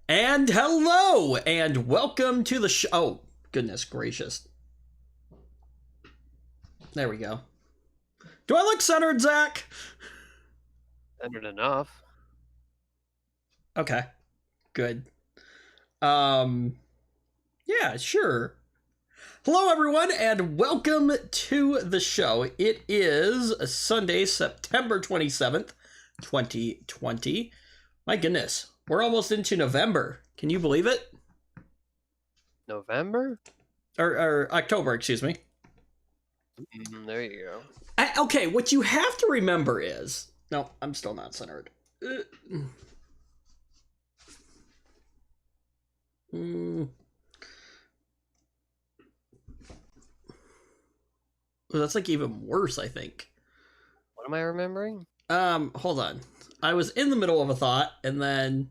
And hello, and welcome to the show. Oh, goodness gracious. There we go. Do I look centered, Zach? Centered enough. Okay, good. Yeah, sure. Hello, everyone, and welcome to the show. It is Sunday, September 27th, 2020. My goodness, we're almost into November. Can you believe it? November? Or October, excuse me. There you go. Okay, what you have to remember is... No, I'm still not centered. Well, that's like even worse, I think. What am I remembering? Hold on. I was in the middle of a thought, and then...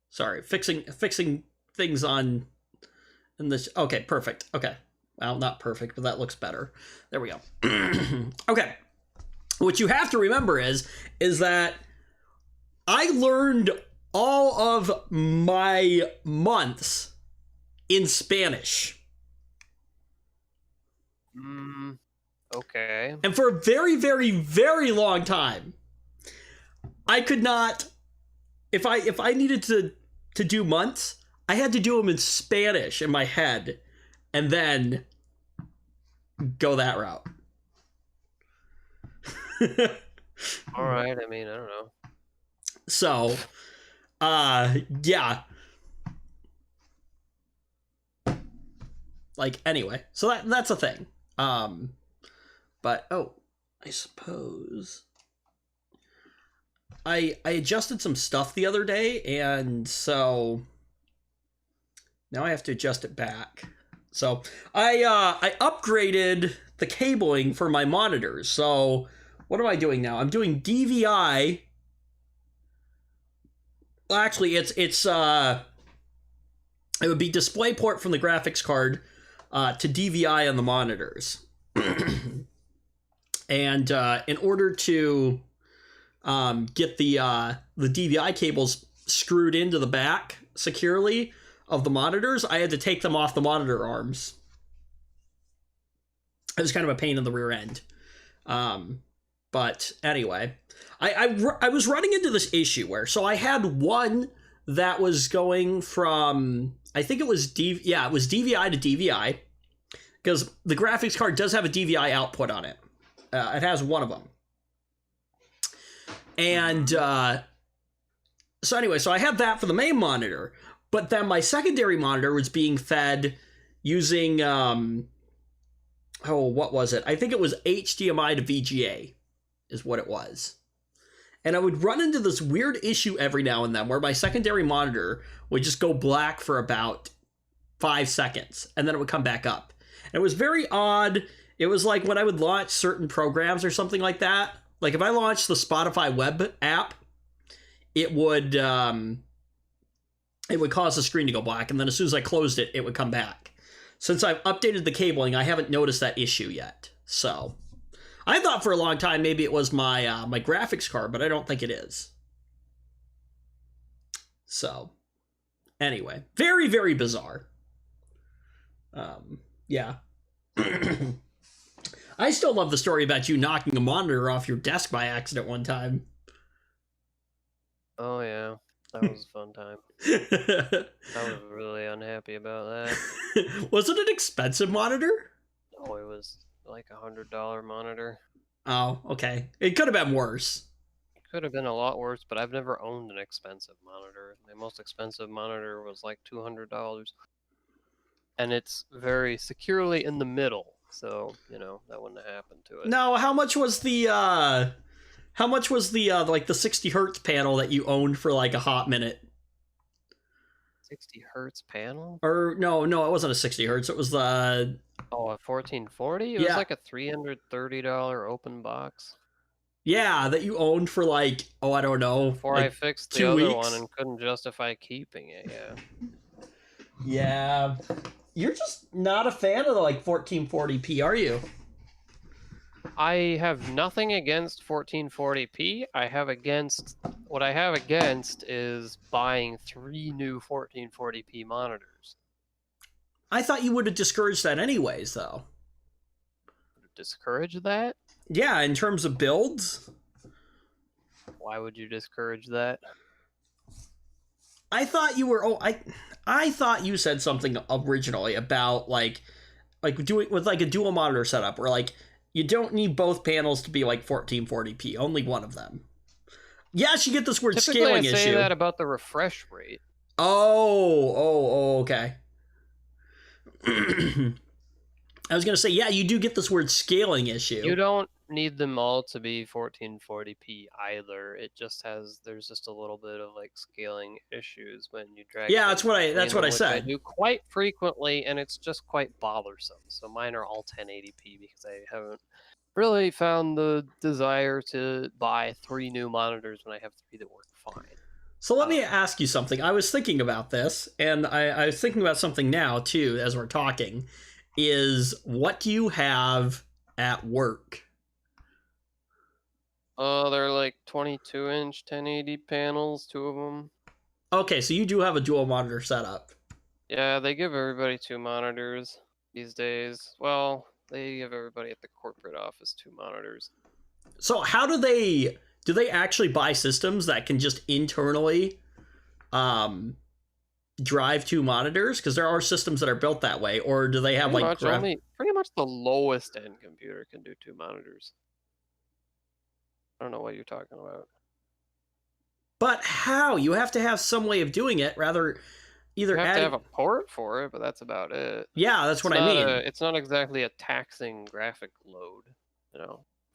Sorry, fixing things on... In this... Okay, perfect. Okay. Well, not perfect, but that looks better. There we go. Okay. What you have to remember is that I learned all of my months in Spanish. Okay. And for a very, very, very long time, I could not... If I needed to do months, I had to do them in Spanish in my head, and then go that route. All right. I mean, I don't know. So, yeah. Like, anyway, so that's a thing. But oh, I suppose I adjusted some stuff the other day, and so now I have to adjust it back. So I upgraded the cabling for my monitors. So what am I doing now? I'm doing DVI. Well, actually, it would be DisplayPort from the graphics card to DVI on the monitors. And in order to get the DVI cables screwed into the back securely of the monitors, I had to take them off the monitor arms. It was kind of a pain in the rear end. But anyway, I was running into this issue where, so I had one that was going from, I think it was it was DVI to DVI, because the graphics card does have a DVI output on it. It has one of them. And so anyway, so I had that for the main monitor, but then my secondary monitor was being fed using, what was it? I think it was HDMI to VGA is what it was. And I would run into this weird issue every now and then where my secondary monitor would just go black for about 5 seconds, and then it would come back up. And it was very odd. It was like when I would launch certain programs or something like that. Like if I launched the Spotify web app, it would cause the screen to go black, and then as soon as I closed it, it would come back. Since I've updated the cabling, I haven't noticed that issue yet. So I thought for a long time maybe it was my my graphics card, but I don't think it is. So anyway, very, very bizarre. Yeah. I still love the story about you knocking a monitor off your desk by accident one time. Oh, yeah. That was a fun time. I was really unhappy about that. Was it an expensive monitor? Oh, it was like $100 monitor. Oh, okay. It could have been worse. It could have been a lot worse, but I've never owned an expensive monitor. My most expensive monitor was like $200. And it's very securely in the middle. So, you know, that wouldn't have happened to it. No, how much was the like the 60 hertz panel that you owned for like a hot minute? 60 hertz panel? Or no, it wasn't a 60 hertz. It was the... Oh, a 1440? It was like a $330 open box. Yeah, that you owned for like, oh, I don't know. Before like I fixed the other one and couldn't justify keeping it, yeah. Yeah. You're just not a fan of the like 1440p, are you? I have nothing against 1440p. What I have against is buying 3 new 1440p monitors. I thought you would have discouraged that anyways, though. Discourage that? Yeah, in terms of builds. Why would you discourage that? I thought you were. Oh, I thought you said something originally about like doing with like a dual monitor setup, where like you don't need both panels to be like 1440p, only one of them. Yes, you get this weird Typically, scaling I say issue. that about the refresh rate. Oh, okay. I was gonna say, yeah, you do get this weird scaling issue. You don't need them all to be 1440p either. There's just a little bit of like scaling issues when you drag. Yeah, that's what I said. I said. do quite frequently, and it's just quite bothersome. So mine are all 1080p because I haven't really found the desire to buy 3 new monitors when I have 3 that work fine. So let me ask you something. I was thinking about this, and I was thinking about something now too as we're talking. Is what do you have at work? They're like 22-inch 1080 panels, 2 of them. Okay, so you do have a dual monitor setup. Yeah, they give everybody 2 monitors these days. Well, they give everybody at the corporate office 2 monitors. So how do they actually buy systems that can just internally drive 2 monitors? Because there are systems that are built that way, or do they have pretty much the lowest end computer can do 2 monitors. I don't know what you're talking about. But how? You have to have some way of doing it. Either you have to have a port for it, but that's about it. Yeah, that's what I mean. It's not exactly a taxing graphic load,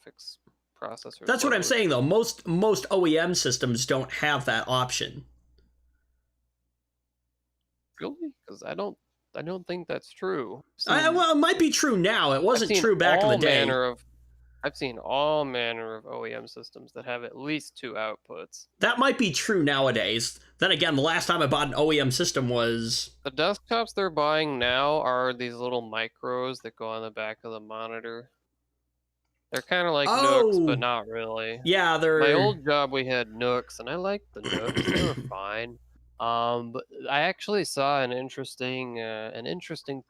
fix processor. That's what I'm saying though. Most OEM systems don't have that option. Really? Because I don't think that's true. Well, it might be true now. It wasn't true back in the day. I've seen all manner of OEM systems that have at least 2 outputs. That might be true nowadays. Then again, the last time I bought an OEM system was... The desktops they're buying now are these little micros that go on the back of the monitor. They're kind of like Nooks, but not really. Yeah, they're... My old job, we had Nooks, and I liked the Nooks. They were fine. But I actually saw an interesting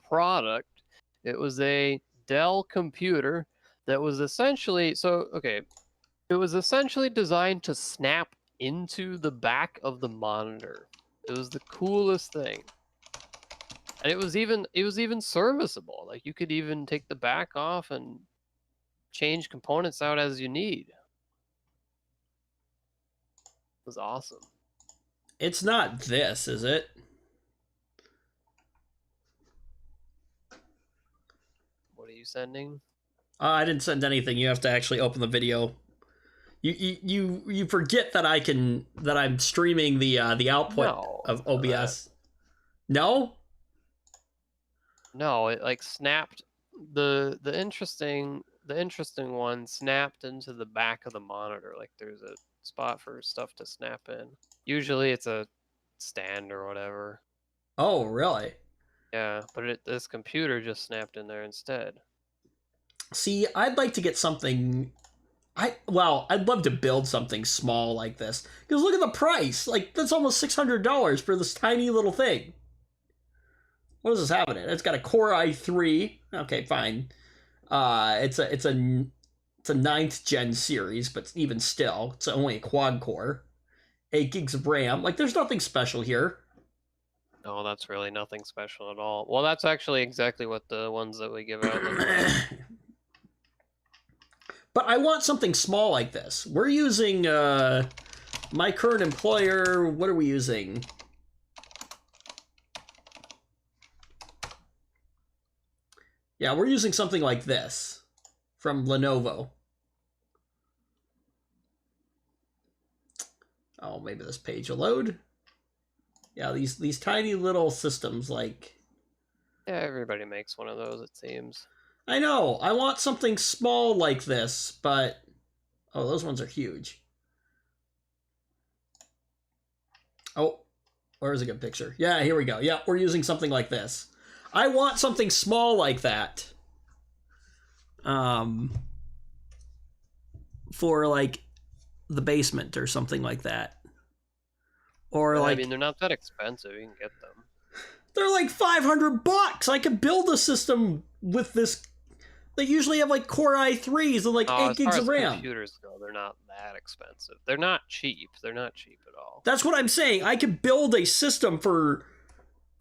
product. It was a Dell computer that was essentially it was essentially designed to snap into the back of the monitor. It was the coolest thing. And it was even serviceable. Like you could even take the back off and change components out as you need. It was awesome. It's not this, is it? What are you sending? I didn't send anything. You have to actually open the video. You forget that I'm streaming the output of OBS. No? No, it like snapped the interesting one snapped into the back of the monitor. Like there's a spot for stuff to snap in. Usually it's a stand or whatever. Oh, really? Yeah, but this computer just snapped in there instead. See, I'd like to get something... I'd love to build something small like this. Because look at the price! Like, that's almost $600 for this tiny little thing. What does this have in it? It's got a Core i3. Okay, fine. It's a 9th gen series, but even still, it's only a quad core. 8 gigs of RAM. Like, there's nothing special here. No, that's really nothing special at all. Well, that's actually exactly what the ones that we give out look like. But I want something small like this. We're using my current employer. What are we using? Yeah, we're using something like this from Lenovo. Oh, maybe this page will load. Yeah, these tiny little systems like... Yeah, everybody makes one of those, it seems. I know. I want something small like this, but... Oh, those ones are huge. Oh, where's a good picture? Yeah, here we go. Yeah, we're using something like this. I want something small like that. for like the basement or something like that. Or I like mean, they're not that expensive. You can get them. they're like $500. I could build a system with this. They usually have like Core i3s and like 8 As far gigs as of RAM. computers go, they're not that expensive. They're not cheap. They're not cheap at all. That's what I'm saying. I could build a system for.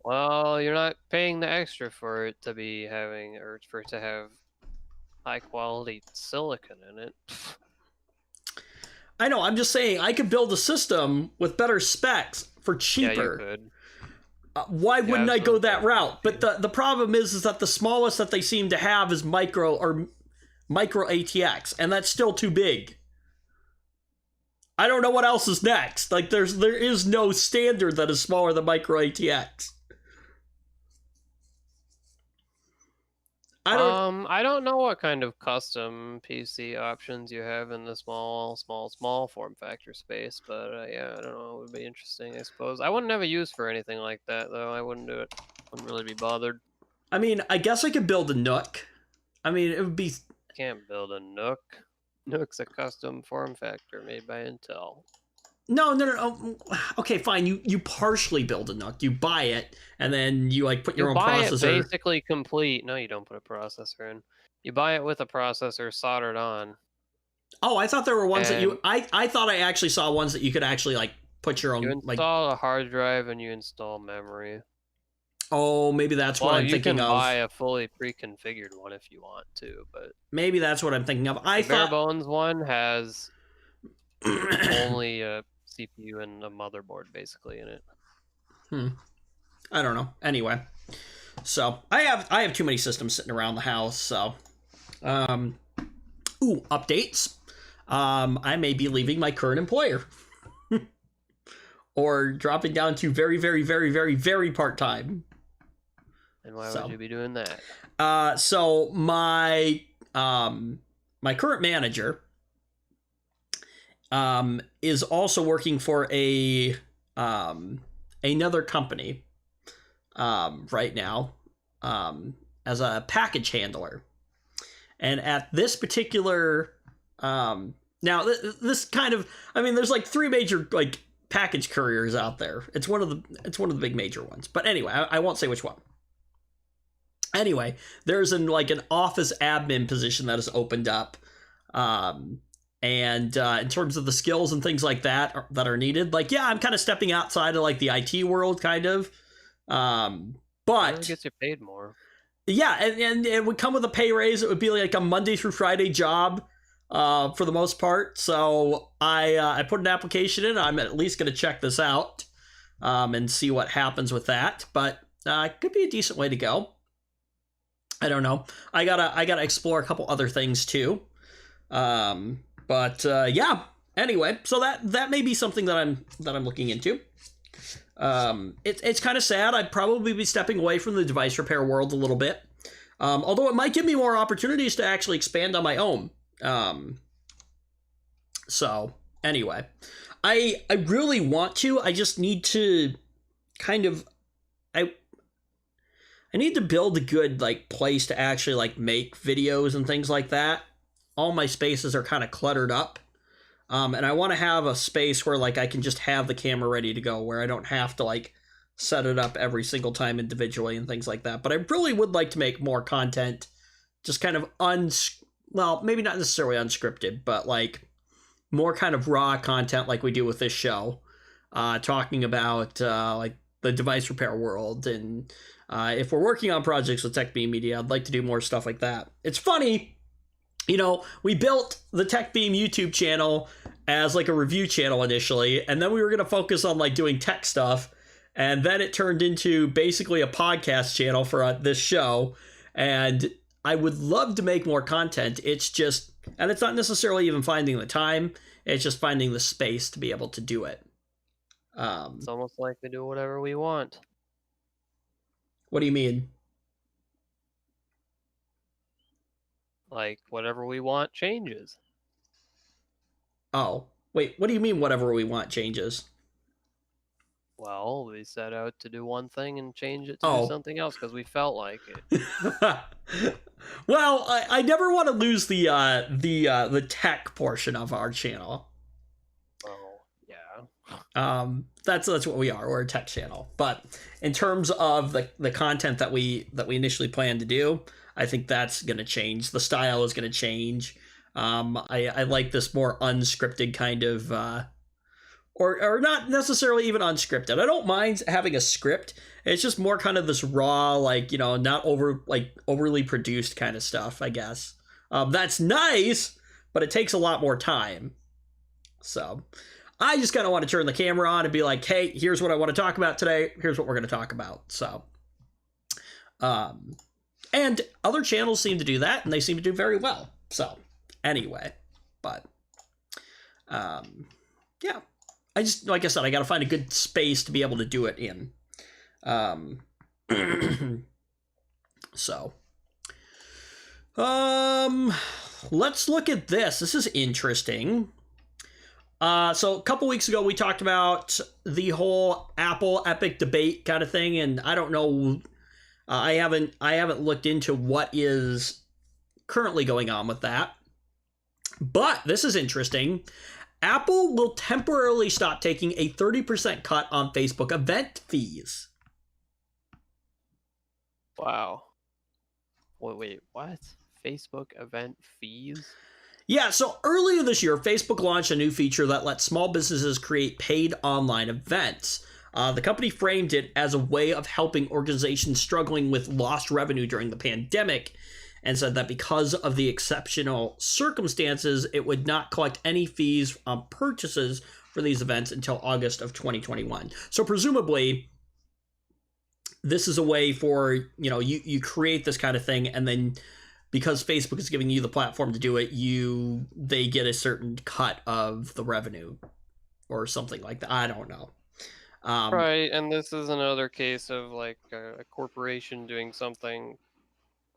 Well, you're not paying the extra for it to be having, or for it to have high quality silicon in it. I know. I'm just saying I could build a system with better specs for Yeah, you cheaper. could. Why wouldn't I go that absolutely. route? But the problem is that the smallest that they seem to have is micro ATX, and that's still too big. I don't know what else is next. Like there is no standard that is smaller than micro ATX. I don't know what kind of custom PC options you have in the small form factor space, but yeah, I don't know. It would be interesting, I suppose. I wouldn't have a use for anything like that, though. I wouldn't do it. Wouldn't really be bothered. I mean, I guess I could build a Nook. I mean, it would be. Can't build a Nook. Nook's a custom form factor made by Intel. No. Okay, fine. You partially build a Nook. You buy it, and then you like put your own buy processor. it basically complete. No, you don't put a processor in. You buy it with a processor soldered on. Oh, I thought there were ones that you. I thought I actually saw ones that you could actually like put your own. You install a hard drive and you install memory. Oh, maybe that's what I'm thinking you can of. buy a fully pre-configured one if you want to, but maybe that's what I'm thinking of. I the thought bare bones one has only a CPU and a motherboard basically in it. I don't know. Anyway, so I have too many systems sitting around the house. So, updates. I may be leaving my current employer, or dropping down to very, very, very, very, very part time. And why would you be doing that? So my my current manager is also working for a another company right now as a package handler, and at this particular now this kind of, I mean, there's like 3 major like package couriers out there. It's one of the big major ones, but anyway, I won't say which one. Anyway, there's an office admin position that has opened up, and in terms of the skills and things like that that are needed, like, yeah, I'm kind of stepping outside of like the IT world, kind of, but It gets you paid more. yeah, and it would come with a pay raise. It would be like a Monday through Friday job, for the most part. So I put an application in. I'm at least going to check this out, and see what happens with that. But it could be a decent way to go. I don't know. I gotta explore a couple other things too. But yeah. Anyway, so that may be something that I'm looking into. It's kind of sad. I'd probably be stepping away from the device repair world a little bit. Although it might give me more opportunities to actually expand on my own. So anyway, I really want to. I just need to kind of I need to build a good like place to actually like make videos and things like that. All my spaces are kind of cluttered up. And I want to have a space where like I can just have the camera ready to go, where I don't have to like set it up every single time individually and things like that. But I really would like to make more content, just kind of well, maybe not necessarily unscripted, but like more kind of raw content like we do with this show, talking about like the device repair world. And if we're working on projects with TechBeam Media, I'd like to do more stuff like that. It's funny, you know, we built the TechBeam YouTube channel as like a review channel initially, and then we were going to focus on like doing tech stuff, and then it turned into basically a podcast channel for this show. And I would love to make more content. It's just, and it's not necessarily even finding the time, it's just finding the space to be able to do it. It's almost like we do whatever we want. What do you mean? Like, whatever we want changes. Oh, wait, what do you mean whatever we want changes? Well, we set out to do one thing and change it to do Oh. something else because we felt like it. Well, I never want to lose the tech portion of our channel. Oh, yeah. That's what we are. We're a tech channel. But in terms of the content that we initially planned to do, I think that's going to change. The style is going to change. I like this more unscripted kind of, or not necessarily even unscripted. I don't mind having a script. It's just more kind of this raw, like, not overly produced kind of stuff, I guess. That's nice, but it takes a lot more time. So I just kind of want to turn the camera on and be like, hey, here's what I want to talk about today. Here's what we're going to talk about. So, and other channels seem to do that, and they seem to do very well. So anyway, but, yeah, I just, like I said, I got to find a good space to be able to do it in. So, let's look at this. This is interesting. So a couple weeks ago, we talked about the whole Apple Epic debate kind of thing, and I don't know, I haven't looked into what is currently going on with that. But this is interesting. Apple will temporarily stop taking a 30% cut on Facebook event fees. Wow. Wait, what? Facebook event fees? Yeah, so earlier this year, Facebook launched a new feature that lets small businesses create paid online events. The company framed it as a way of helping organizations struggling with lost revenue during the pandemic, and said that because of the exceptional circumstances, it would not collect any fees on purchases for these events until August of 2021. So presumably, this is a way for, you create this kind of thing, and then because Facebook is giving you the platform to do it, they get a certain cut of the revenue or something like that. I don't know. Right, and this is another case of like a corporation doing something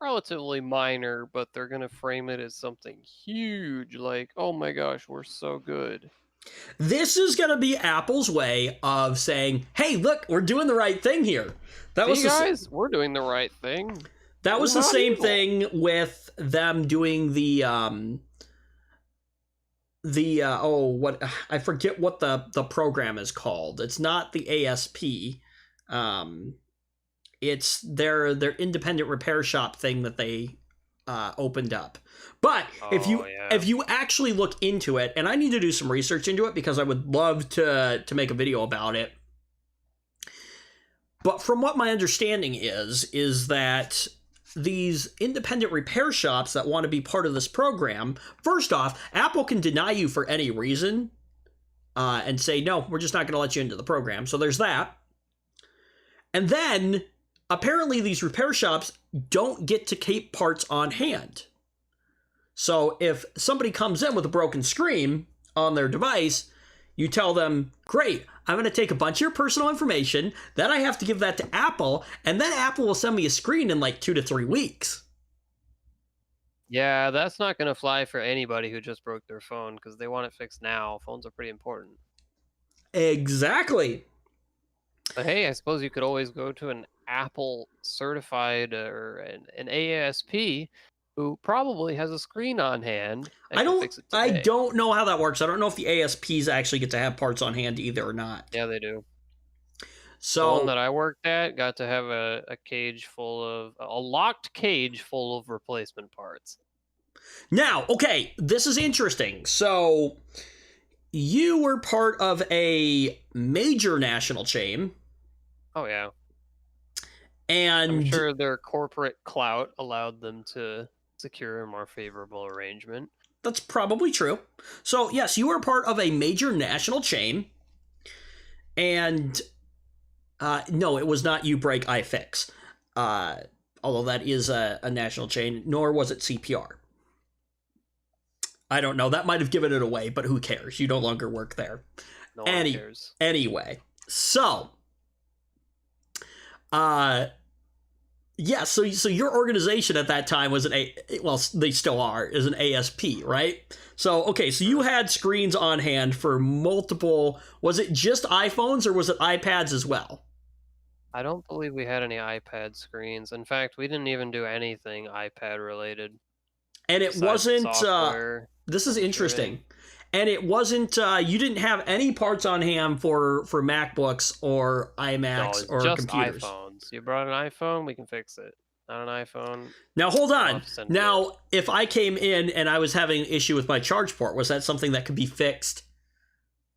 relatively minor, but they're going to frame it as something huge, like, oh my gosh, we're so good. This is going to be Apple's way of saying, hey, look, we're doing the right thing here. We're doing the right thing. That was the same thing with them doing I forget what the program is called. It's not the ASP. It's their independent repair shop thing that they opened up. But if you actually look into it, and I need to do some research into it because I would love to make a video about it. But from what my understanding is that these independent repair shops that want to be part of this program, first off, Apple can deny you for any reason and say, no, we're just not going to let you into the program. So there's that. And then apparently these repair shops don't get to keep parts on hand. So if somebody comes in with a broken screen on their device, you tell them, great, I'm going to take a bunch of your personal information, then I have to give that to Apple, and then Apple will send me a screen in like 2 to 3 weeks. Yeah, that's not going to fly for anybody who just broke their phone because they want it fixed now. Phones are pretty important. Exactly. But hey, I suppose you could always go to an Apple certified or an ASP who probably has a screen on hand. I don't know how that works. I don't know if the ASPs actually get to have parts on hand either or not. Yeah, they do. So the one that I worked at got to have a locked cage full of replacement parts. Now, okay, this is interesting. So you were part of a major national chain. Oh, yeah. And I'm sure their corporate clout allowed them to secure a more favorable arrangement. That's probably true. So, yes, you were part of a major national chain. And no, it was not YouBreak iFix. Although that is a national chain, nor was it CPR. I don't know. That might have given it away, but who cares? You no longer work there. No one cares. Anyway, so Yeah, so your organization at that time was well, they still are, is an ASP, right? So okay, so you had screens on hand for multiple. Was it just iPhones or was it iPads as well? I don't believe we had any iPad screens. In fact, we didn't even do anything iPad related And it besides the wasn't. software. This is Featuring. interesting. And it wasn't. You didn't have any parts on hand for MacBooks or No, iMacs it's or just computers. iPhones. You brought an iPhone, we can fix it. Not an iPhone, Now hold we'll on. have to send it in. Now, if I came in and I was having an issue with my charge port, was that something that could be fixed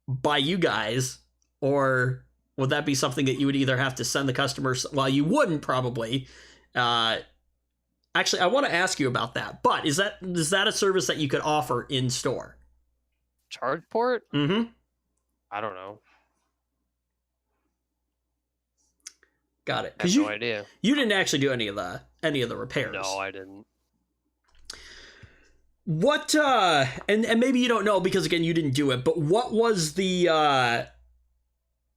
by you guys, or would that be something that you would either have to send the customers? Well, you wouldn't probably. Actually, I want to ask you about that. But is that a service that you could offer in store? Charge port? Mm-hmm. I don't know. Got it. I have Because no idea. you didn't actually do any of the repairs. No, I didn't. What and maybe you don't know because again you didn't do it, but what was the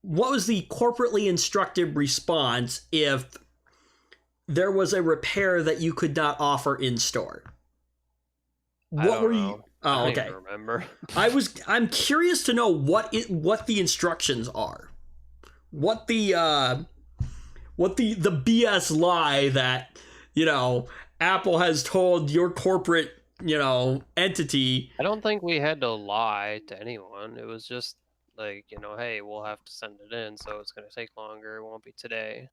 corporately instructed response if there was a repair that you could not offer in store? I What don't were know. you? I Oh, don't okay. even remember. I'm curious to know what the instructions are. What the BS lie that, Apple has told your corporate, entity. I don't think we had to lie to anyone. It was just like, hey, we'll have to send it in, so it's going to take longer. It won't be today.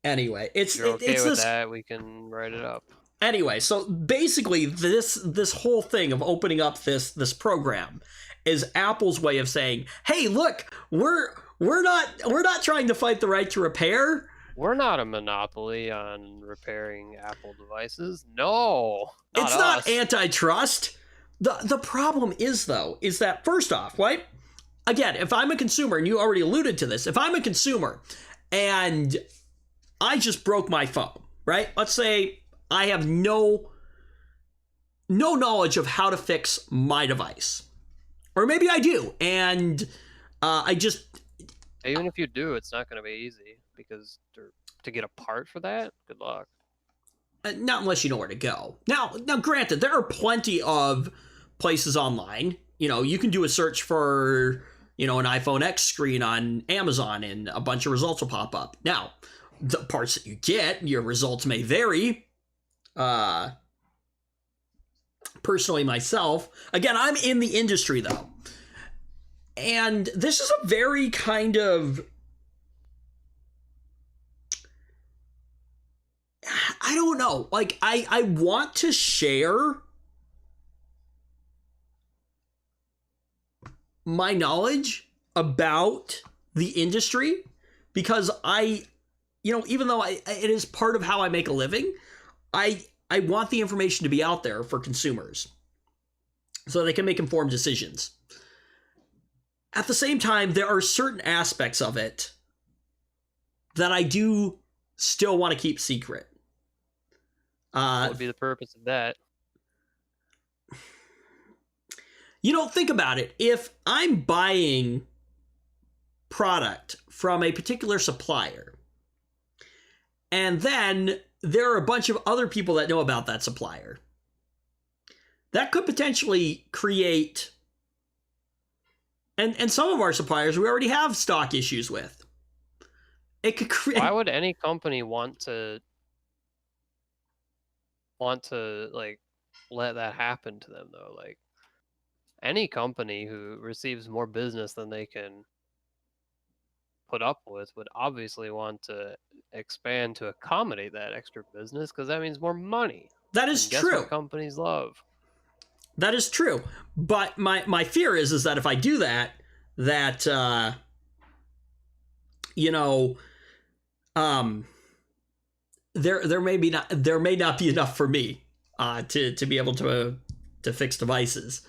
Anyway, If you're okay it's with this. that, we can write it up. Anyway, so basically this whole thing of opening up this program is Apple's way of saying, "Hey, look, we're not trying to fight the right to repair. We're not a monopoly on repairing Apple devices. No, It's us. not antitrust." The problem is that first off, right? Again, if I'm a consumer, and you already alluded to this, if I'm a consumer and I just broke my phone, right? Let's say I have no knowledge of how to fix my device. Or maybe I do, and Even if you do, it's not going to be easy because to get a part for that, good luck. not unless you know where to go. Now, granted, there are plenty of places online. You can do a search for, an iPhone X screen on Amazon, and a bunch of results will pop up. Now, the parts that you get, your results may vary. Personally, myself, again, I'm in the industry though, and this is a very kind of, I don't know, like I want to share my knowledge about the industry because even though it is part of how I make a living, I want the information to be out there for consumers so they can make informed decisions. At the same time, there are certain aspects of it that I do still want to keep secret. What would be the purpose of that? Think about it. If I'm buying product from a particular supplier, and then there are a bunch of other people that know about that supplier, that could potentially create, and some of our suppliers we already have stock issues with. It could create. Why would any company want to like let that happen to them though? Like any company who receives more business than they can put up with would obviously want to expand to accommodate that extra business because that means more money. That is And guess true. what companies love? That is true. But my fear is that if I do that there may not be enough for me to be able to fix devices.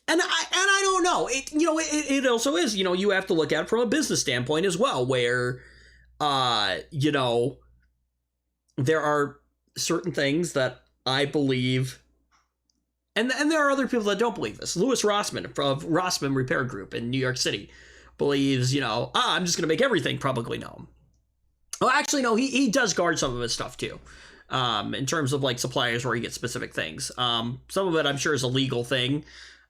And I don't know. It also is, you have to look at it from a business standpoint as well, where there are certain things that I believe, and there are other people that don't believe this. Louis Rossman of Rossman Repair Group in New York City believes, I'm just going to make everything publicly known. Well, actually, no, he does guard some of his stuff too. In terms of like suppliers where he gets specific things. Some of it I'm sure is a legal thing.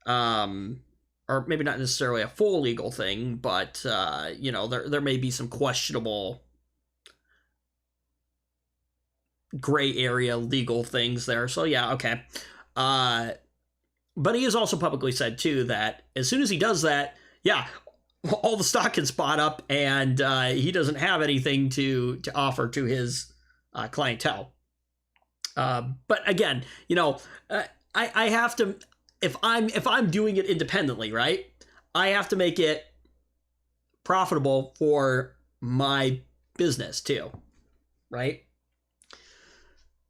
Or maybe not necessarily a full legal thing, but there may be some questionable gray area legal things there. So yeah, okay. But he has also publicly said too that as soon as he does that, yeah, all the stock gets bought up, and he doesn't have anything to offer to his clientele. But again, I have to, if I'm doing it independently, right? I have to make it profitable for my business too, right?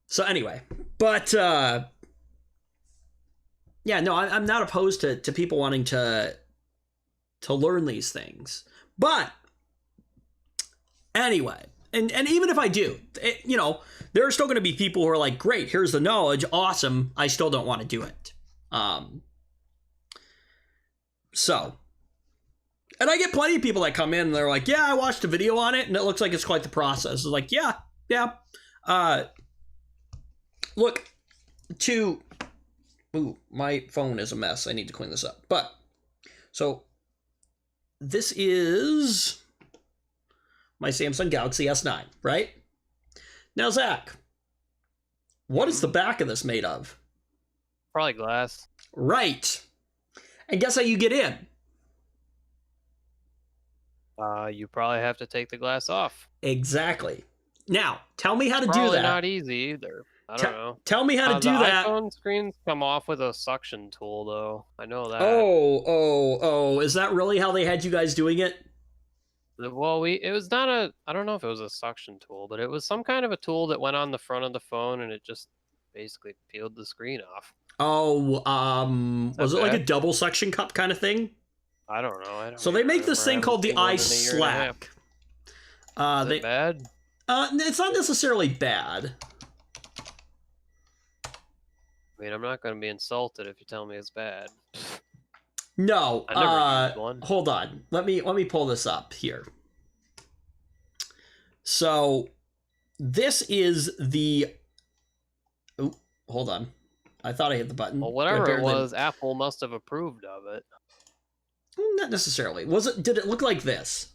So anyway, but yeah, no, I'm not opposed to people wanting to learn these things, but anyway, and even if I do, there are still going to be people who are like, great, here's the knowledge, awesome, I still don't want to do it. So, and I get plenty of people that come in and they're like, yeah, I watched a video on it and it looks like it's quite the process. It's like, yeah. Look, ooh, my phone is a mess. I need to clean this up. But, so, this is my Samsung Galaxy S9, right? Now, Zach, what is the back of this made of? Probably glass. Right. And guess how you get in? You probably have to take the glass off. Exactly. Now, tell me how to do that. Probably not easy either. I don't know. Tell me how to do that. The iPhone screens come off with a suction tool, though. I know that. Oh. Is that really how they had you guys doing it? Well, it was not a, I don't know if it was a suction tool, but it was some kind of a tool that went on the front of the phone and it just basically peeled the screen off. Oh, was it like a double suction cup kind of thing? I don't know. So they make this thing called the iSlack. Is it bad? It's not necessarily bad. I mean, I'm not going to be insulted if you tell me it's bad. No. I never used one. Hold on. Let me pull this up here. So this is the. Oh, hold on. I thought I hit the button. Well, whatever it was, Apple must have approved of it. Not necessarily. Did it look like this?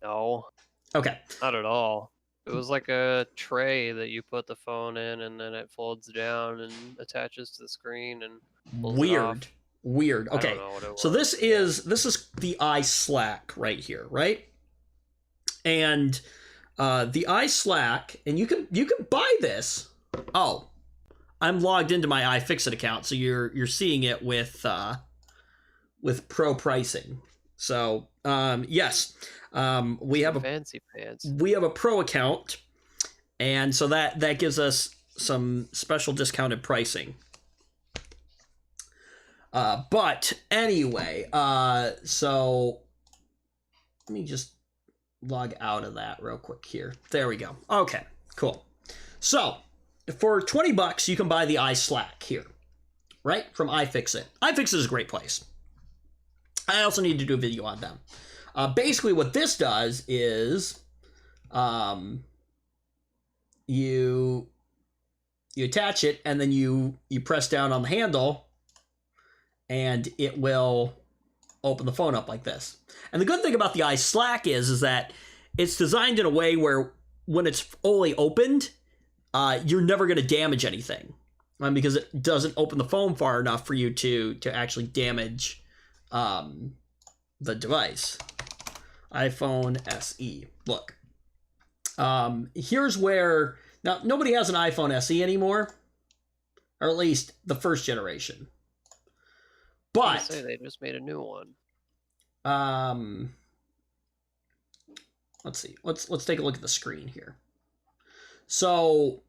No. Okay. Not at all. It was like a tray that you put the phone in, and then it folds down and attaches to the screen and pulls it off. Weird. Okay. I don't know what it was. So this is the iSlack right here, right? And the iSlack, and you can buy this. Oh, I'm logged into my iFixit account, so you're seeing it with pro pricing. So yes. We have a fancy pants. We have a pro account, and so that gives us some special discounted pricing. But anyway, so let me just log out of that real quick here. There we go. Okay, cool. So for $20, you can buy the iSlack here, right? From iFixit. iFixit is a great place. I also need to do a video on them. Basically, what this does is, you attach it, and then you press down on the handle, and it will open the phone up like this. And the good thing about the iSlack is that it's designed in a way where when it's fully opened, you're never going to damage anything, because it doesn't open the phone far enough for you to actually damage the device. iPhone SE. Look. Here's where... Now, nobody has an iPhone SE anymore. Or at least the first generation. But... I say they just made a new one. Let's see. Let's take a look at the screen here. So...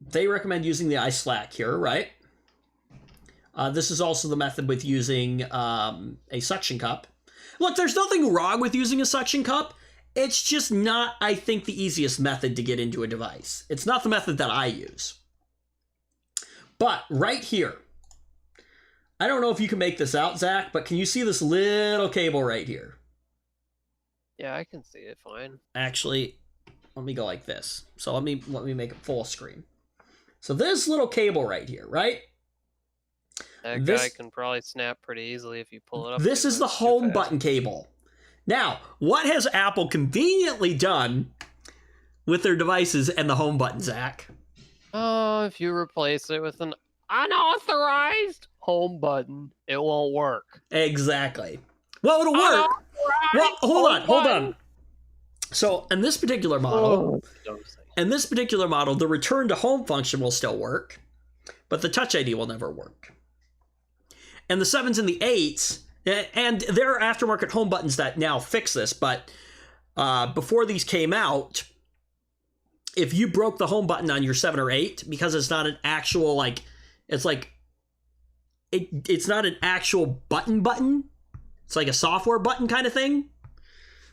They recommend using the iSlack here, right? This is also the method with using a suction cup. Look, there's nothing wrong with using a suction cup. It's just not, I think, the easiest method to get into a device. It's not the method that I use. But right here, I don't know if you can make this out, Zach, but can you see this little cable right here? Yeah, I can see it fine. Actually, let me go like this. So let me make it full screen. So this little cable right here, right? That guy can probably snap pretty easily if you pull it up. This is the home button cable. Now, what has Apple conveniently done with their devices and the home button, Zach? Oh, if you replace it with an unauthorized home button, it won't work. Exactly. Well, it'll work. Well, hold on. So, in this particular model, the return to home function will still work, but the Touch ID will never work. And the 7s and the 8s, and there are aftermarket home buttons that now fix this, but before these came out, if you broke the home button on your 7 or 8, because it's not an actual, like, it's like, it's not an actual button. It's like a software button kind of thing.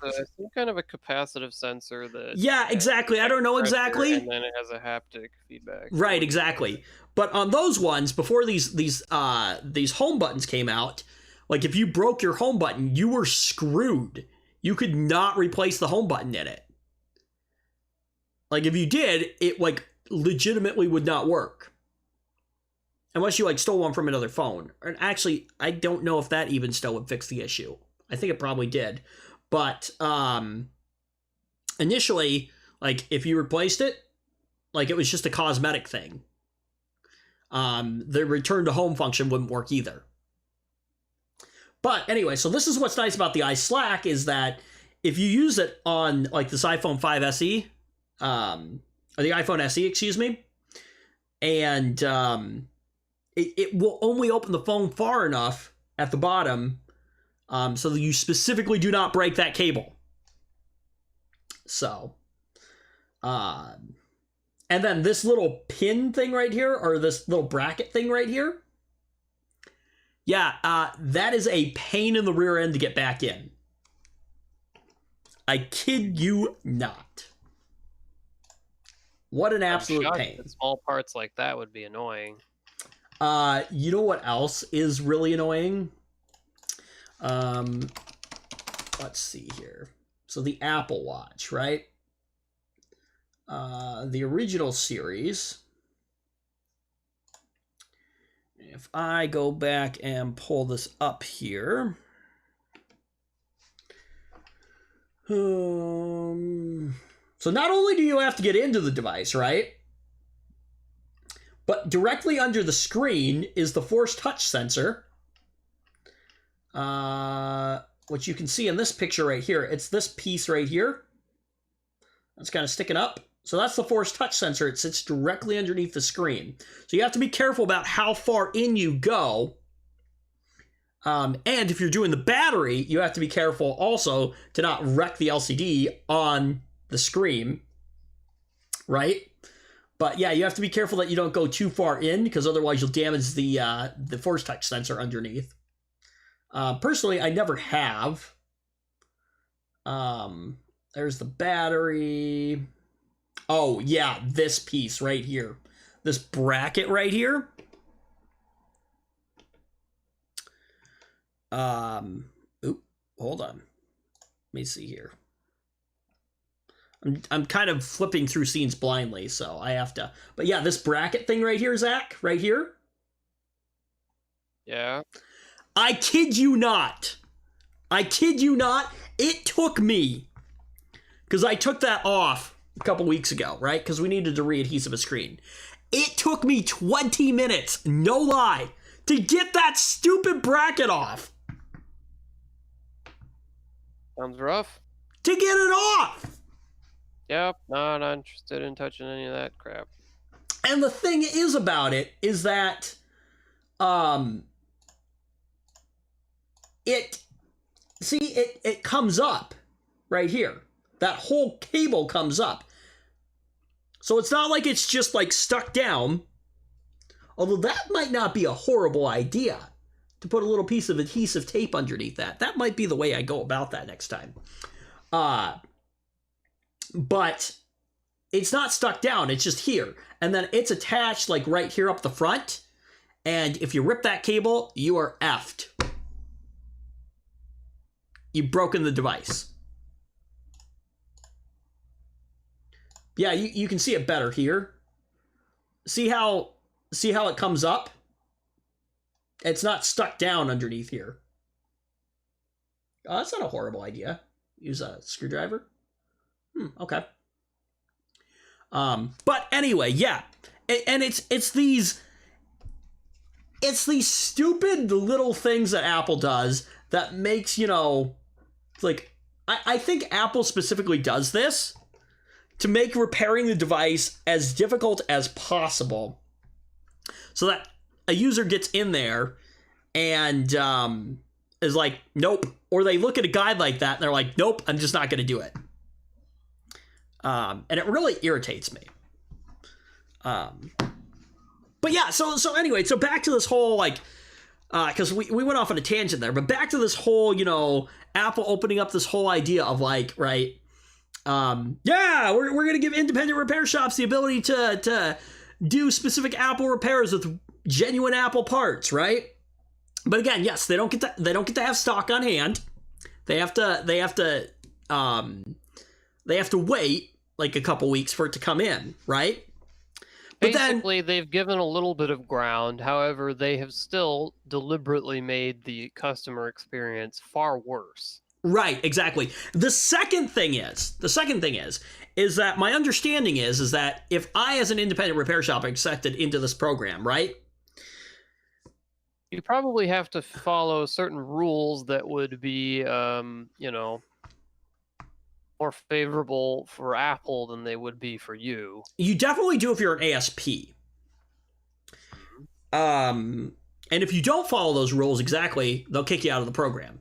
Some kind of a capacitive sensor that... Yeah, exactly. I don't know exactly. And then it has a haptic feedback. Right, exactly. But on those ones, before these home buttons came out, like if you broke your home button, you were screwed. You could not replace the home button in it. Like if you did, it like legitimately would not work. Unless you like stole one from another phone. And actually, I don't know if that even still would fix the issue. I think it probably did. But initially, like if you replaced it, like it was just a cosmetic thing. The return to home function wouldn't work either. But anyway, so this is what's nice about the iSlack is that if you use it on like this iPhone 5 SE, or the iPhone SE, excuse me, and it will only open the phone far enough at the bottom so that you specifically do not break that cable. So, and then this little pin thing right here, or this little bracket thing right here, yeah, that is a pain in the rear end to get back in. I kid you not. What an absolute pain. Small parts like that would be annoying. You know what else is really annoying? Let's see here. So the Apple Watch, right? The original series. If I go back and pull this up here. So not only do you have to get into the device, right? But directly under the screen is the Force Touch sensor. Which you can see in this picture right here. It's this piece right here. That's kind of sticking up. So that's the Force Touch sensor. It sits directly underneath the screen. So you have to be careful about how far in you go. And if you're doing the battery, you have to be careful also to not wreck the LCD on the screen. Right? But yeah, you have to be careful that you don't go too far in, because otherwise you'll damage the Force Touch sensor underneath. Personally, I never have. There's the battery. Oh, yeah, this piece right here. This bracket right here. Hold on. Let me see here. I'm kind of flipping through scenes blindly, so I have to. But yeah, this bracket thing right here, Zach, right here. Yeah. I kid you not. It took me, because I took that off a couple weeks ago, right? Because we needed to re-adhesive a screen. It took me 20 minutes, no lie, to get that stupid bracket off. Sounds rough. To get it off. Yep, not interested in touching any of that crap. And the thing is about it is that, it comes up right here. That whole cable comes up. So it's not like it's just like stuck down. Although that might not be a horrible idea, to put a little piece of adhesive tape underneath that. That might be the way I go about that next time. But it's not stuck down. It's just here. And then it's attached like right here up the front. And if you rip that cable, you are effed. You've broken the device. Yeah, you can see it better here. See how it comes up? It's not stuck down underneath here. Oh, that's not a horrible idea. Use a screwdriver. Okay. But anyway, yeah. And it's these stupid little things that Apple does that makes, like, I think Apple specifically does this to make repairing the device as difficult as possible so that a user gets in there and is like, nope. Or they look at a guide like that and they're like, nope, I'm just not going to do it. And it really irritates me. But yeah, so anyway, so back to this whole, like, because we went off on a tangent there, but back to this whole, Apple opening up this whole idea of, like, right, yeah, we're going to give independent repair shops the ability to do specific Apple repairs with genuine Apple parts, right? But again, yes, they don't get to have stock on hand. They have to wait like a couple weeks for it to come in, right? But basically, they've given a little bit of ground. However, they have still deliberately made the customer experience far worse. Right, exactly. The second thing is that my understanding is that if I, as an independent repair shop, am accepted into this program, right? You probably have to follow certain rules that would be, more favorable for Apple than they would be for you. You definitely do if you're an ASP. And if you don't follow those rules exactly, they'll kick you out of the program.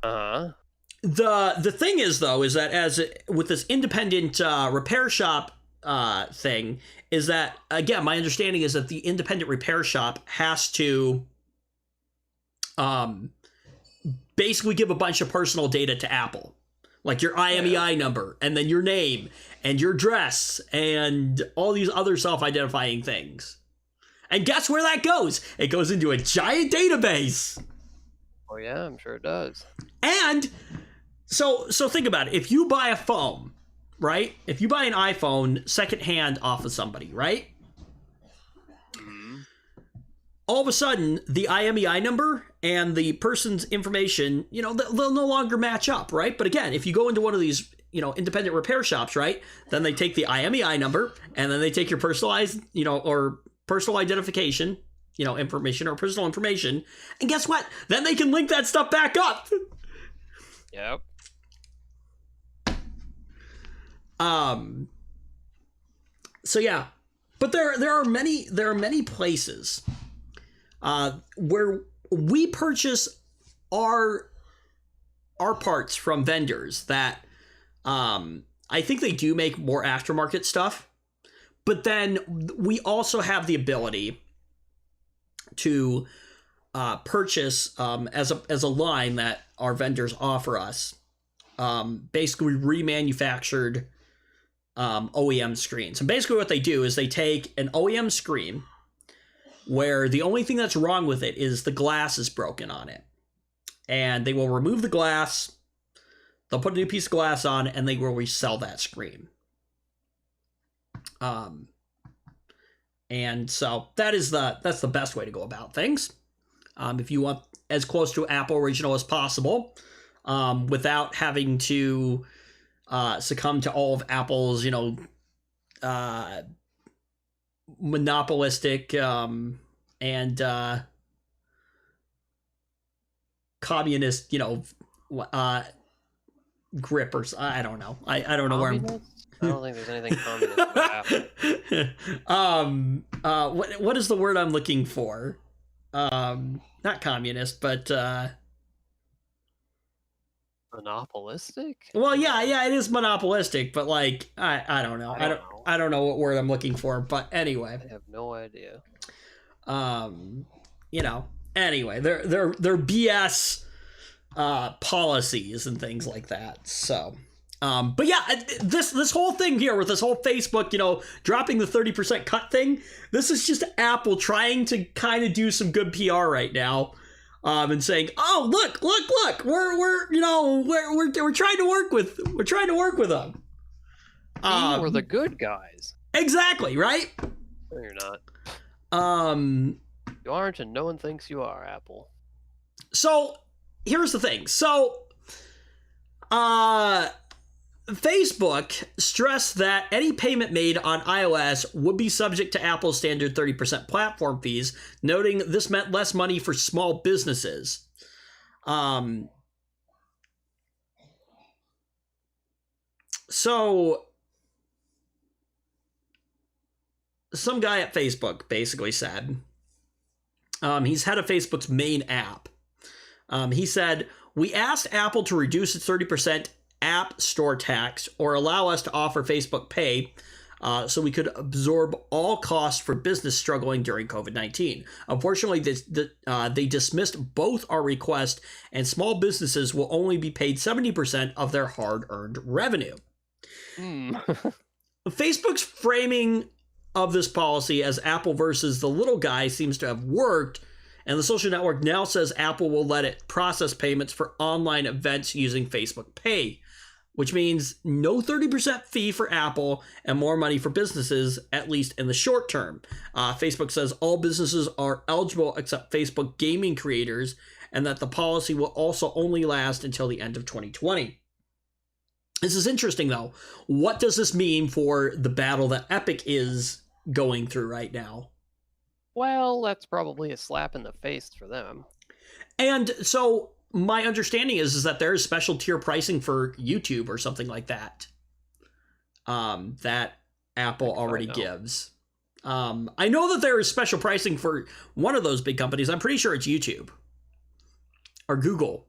The thing is, though, is that with this independent repair shop thing, is that, again, my understanding is that the independent repair shop has to basically give a bunch of personal data to Apple. Like your IMEI number, and then your name, and your address, and all these other self-identifying things. And guess where that goes? It goes into a giant database. Oh yeah, I'm sure it does. And so think about it. If you buy a phone, right? If you buy an iPhone secondhand off of somebody, right? All of a sudden, the IMEI number and the person's information, they'll no longer match up, right? But again, if you go into one of these, independent repair shops, right, then they take the IMEI number and then they take your personalized, or personal identification, information or personal information. And guess what? Then they can link that stuff back up. Yep. So yeah, but there are many places where we purchase our parts from vendors that I think they do make more aftermarket stuff, but then we also have the ability to purchase as a line that our vendors offer us, basically remanufactured OEM screens. And basically what they do is they take an OEM screen where the only thing that's wrong with it is the glass is broken on it. And they will remove the glass, they'll put a new piece of glass on, and they will resell that screen. And so that's the best way to go about things. If you want as close to Apple Original as possible, without having to succumb to all of Apple's, monopolistic and communist, grip, or I don't know. I don't know where I'm. I don't think there's anything communist about Apple. What is the word I'm looking for? Not communist, but monopolistic? Well, yeah, it is monopolistic, but like I don't know. I don't know what word I'm looking for, but anyway. I have no idea. Anyway, they're BS policies and things like that. So, But yeah, this whole thing here with this whole Facebook, dropping the 30% cut thing, this is just Apple trying to kind of do some good PR right now, and saying, "Oh, look, we're trying to work with them." We're the good guys. Exactly, right? No, you're not. You aren't, and no one thinks you are, Apple. So here's the thing. So, Facebook stressed that any payment made on iOS would be subject to Apple's standard 30% platform fees, noting this meant less money for small businesses. So some guy at Facebook basically said, he's head of Facebook's main app. He said, "We asked Apple to reduce its 30% App Store tax or allow us to offer Facebook Pay so we could absorb all costs for business struggling during COVID-19. Unfortunately, they dismissed both our requests, and small businesses will only be paid 70% of their hard-earned revenue." Facebook's framing of this policy as Apple versus the little guy seems to have worked, and the social network now says Apple will let it process payments for online events using Facebook Pay, which means no 30% fee for Apple and more money for businesses, at least in the short term. Facebook says all businesses are eligible except Facebook gaming creators, and that the policy will also only last until the end of 2020. This is interesting, though. What does this mean for the battle that Epic is going through right now? Well, that's probably a slap in the face for them. And so my understanding is that there is special tier pricing for YouTube or something like that, that Apple already gives. I know that there is special pricing for one of those big companies. I'm pretty sure it's YouTube or Google.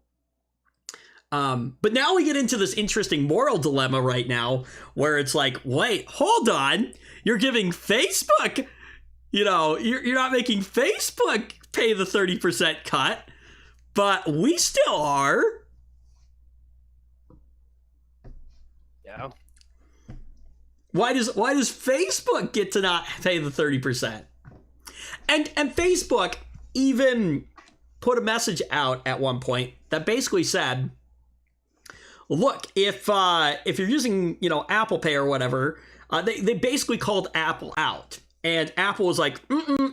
But now we get into this interesting moral dilemma right now where it's like, wait, hold on. You're giving Facebook, you're not making Facebook pay the 30% cut, but we still are. Yeah. Why does Facebook get to not pay the 30%? And Facebook even put a message out at one point that basically said, look, if you're using, Apple Pay or whatever, they basically called Apple out. And Apple was like,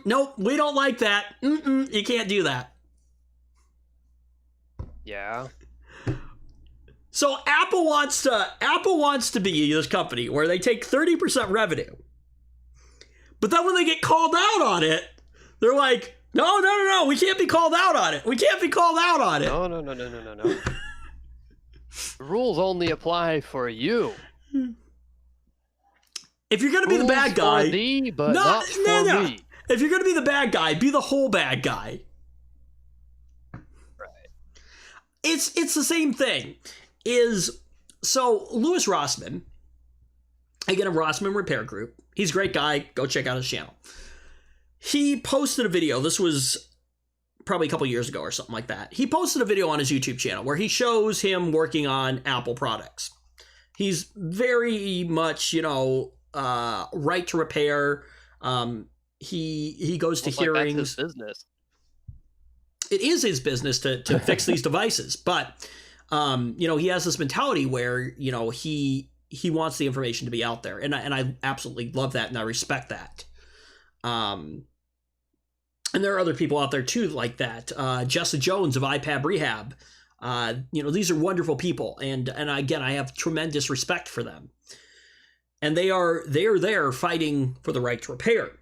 nope, we don't like that. You can't do that. Yeah. So Apple wants to be this company where they take 30% revenue. But then when they get called out on it, they're like, no, we can't be called out on it. We can't be called out on it. No. The rules only apply for you. If you're going to be the bad guy, for thee, but not for me. If you're going to be the bad guy, be the whole bad guy. Right. It's the same thing. So Louis Rossmann, again, of Rossmann Repair Group. He's a great guy. Go check out his channel. He posted a video. This was probably a couple years ago or something like that. He posted a video on his YouTube channel where he shows him working on Apple products. He's very much, right to repair. He goes to hearings. That's his business. It is his business to fix these devices, but he has this mentality where he wants the information to be out there, and I absolutely love that, and I respect that. And there are other people out there too like that. Jessa Jones of iPad Rehab. These are wonderful people, and again, I have tremendous respect for them. And they are there fighting for the right to repair.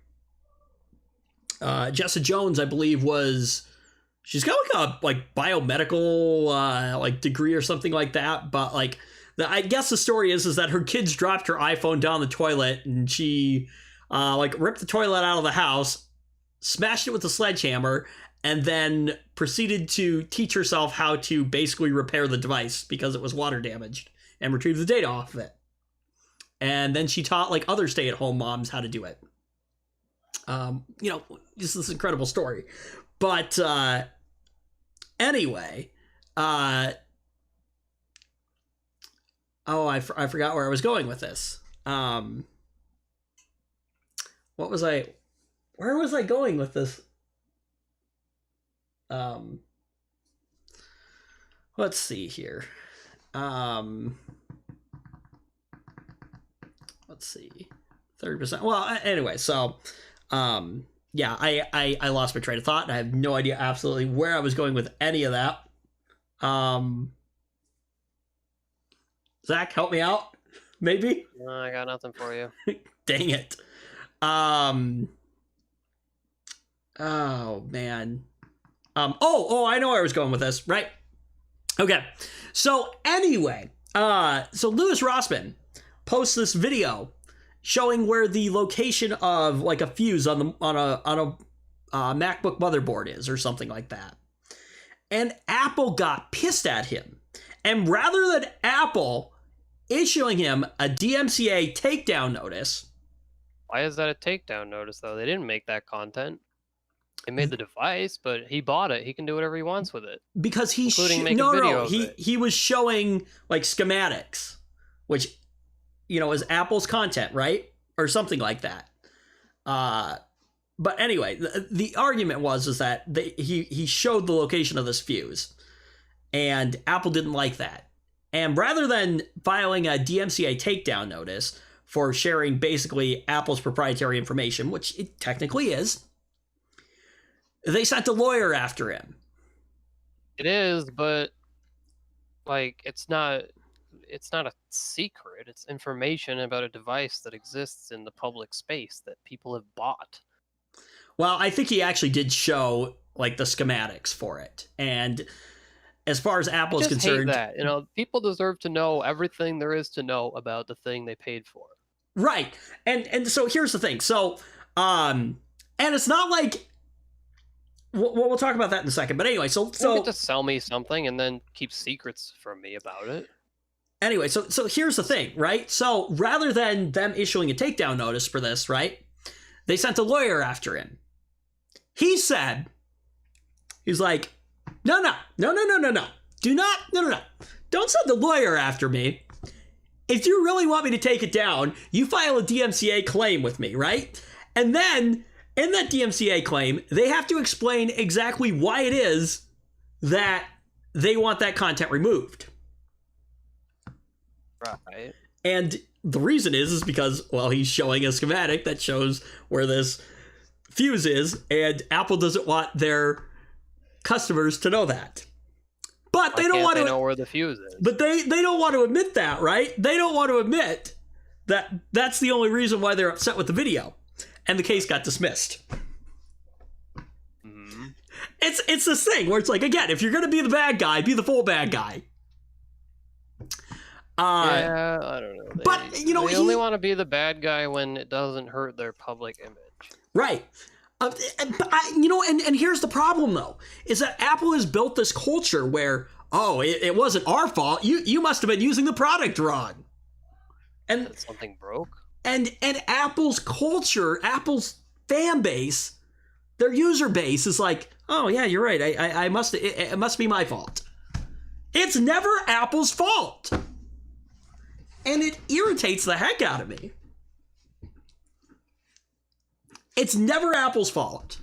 Jessa Jones, I believe, she's got a biomedical degree or something like that, but I guess the story is that her kids dropped her iPhone down the toilet, and she ripped the toilet out of the house, smashed it with a sledgehammer, and then proceeded to teach herself how to basically repair the device because it was water damaged and retrieve the data off of it. And then she taught other stay-at-home moms how to do it. Just this incredible story. But anyway, Oh, I forgot where I was going with this. What was I? Where was I going with this? Let's see here. Let's see. 30%. Well, anyway, so yeah, I lost my train of thought, and I have no idea absolutely where I was going with any of that. Zach, help me out. Maybe? No, I got nothing for you. Dang it. Oh man. I know where I was going with this, right? Okay. So anyway, so Louis Rossmann posts this video showing where the location of like a fuse on a MacBook motherboard is, or something like that. And Apple got pissed at him. And rather than Apple issuing him a DMCA takedown notice. Why is that a takedown notice, though? They didn't make that content. They made the device, but he bought it. He can do whatever he wants with it. Because he he was showing like schematics, which, you know, is Apple's content, right? Or something like that. But anyway, the argument was that he showed the location of this fuse, and Apple didn't like that. And rather than filing a DMCA takedown notice for sharing basically Apple's proprietary information, which it technically is, they sent a lawyer after him. It is, but like it's not a secret. It's information about a device that exists in the public space that people have bought. Well, I think he actually did show like the schematics for it. And as far as Apple is concerned, hate that. You know, people deserve to know everything there is to know about the thing they paid for. Right. And so here's the thing. So and it's not like we'll talk about that in a second. But anyway, so you get to sell me something and then keep secrets from me about it. Anyway, so here's the thing, right? So rather than them issuing a takedown notice for this, right, they sent a lawyer after him. He's like, no. Don't send the lawyer after me. If you really want me to take it down, you file a DMCA claim with me, right? And then in that DMCA claim, they have to explain exactly why it is that they want that content removed. Right. And the reason is because, well, he's showing a schematic that shows where this fuse is, and Apple doesn't want their customers to know that. But they don't want to know where the fuse is. But they don't want to admit that, right? They don't want to admit that that's the only reason why they're upset with the video. And the case got dismissed. Mm-hmm. It's this thing where it's like, again, if you're going to be the bad guy, be the full bad guy. Yeah, I don't know. They only want to be the bad guy when it doesn't hurt their public image. Right. And here's the problem, though, is that Apple has built this culture where, it wasn't our fault. You must have been using the product wrong. And something broke. And Apple's culture, Apple's fan base, their user base is like, oh yeah, you're right. It must be my fault. It's never Apple's fault. And it irritates the heck out of me. It's never Apple's fault.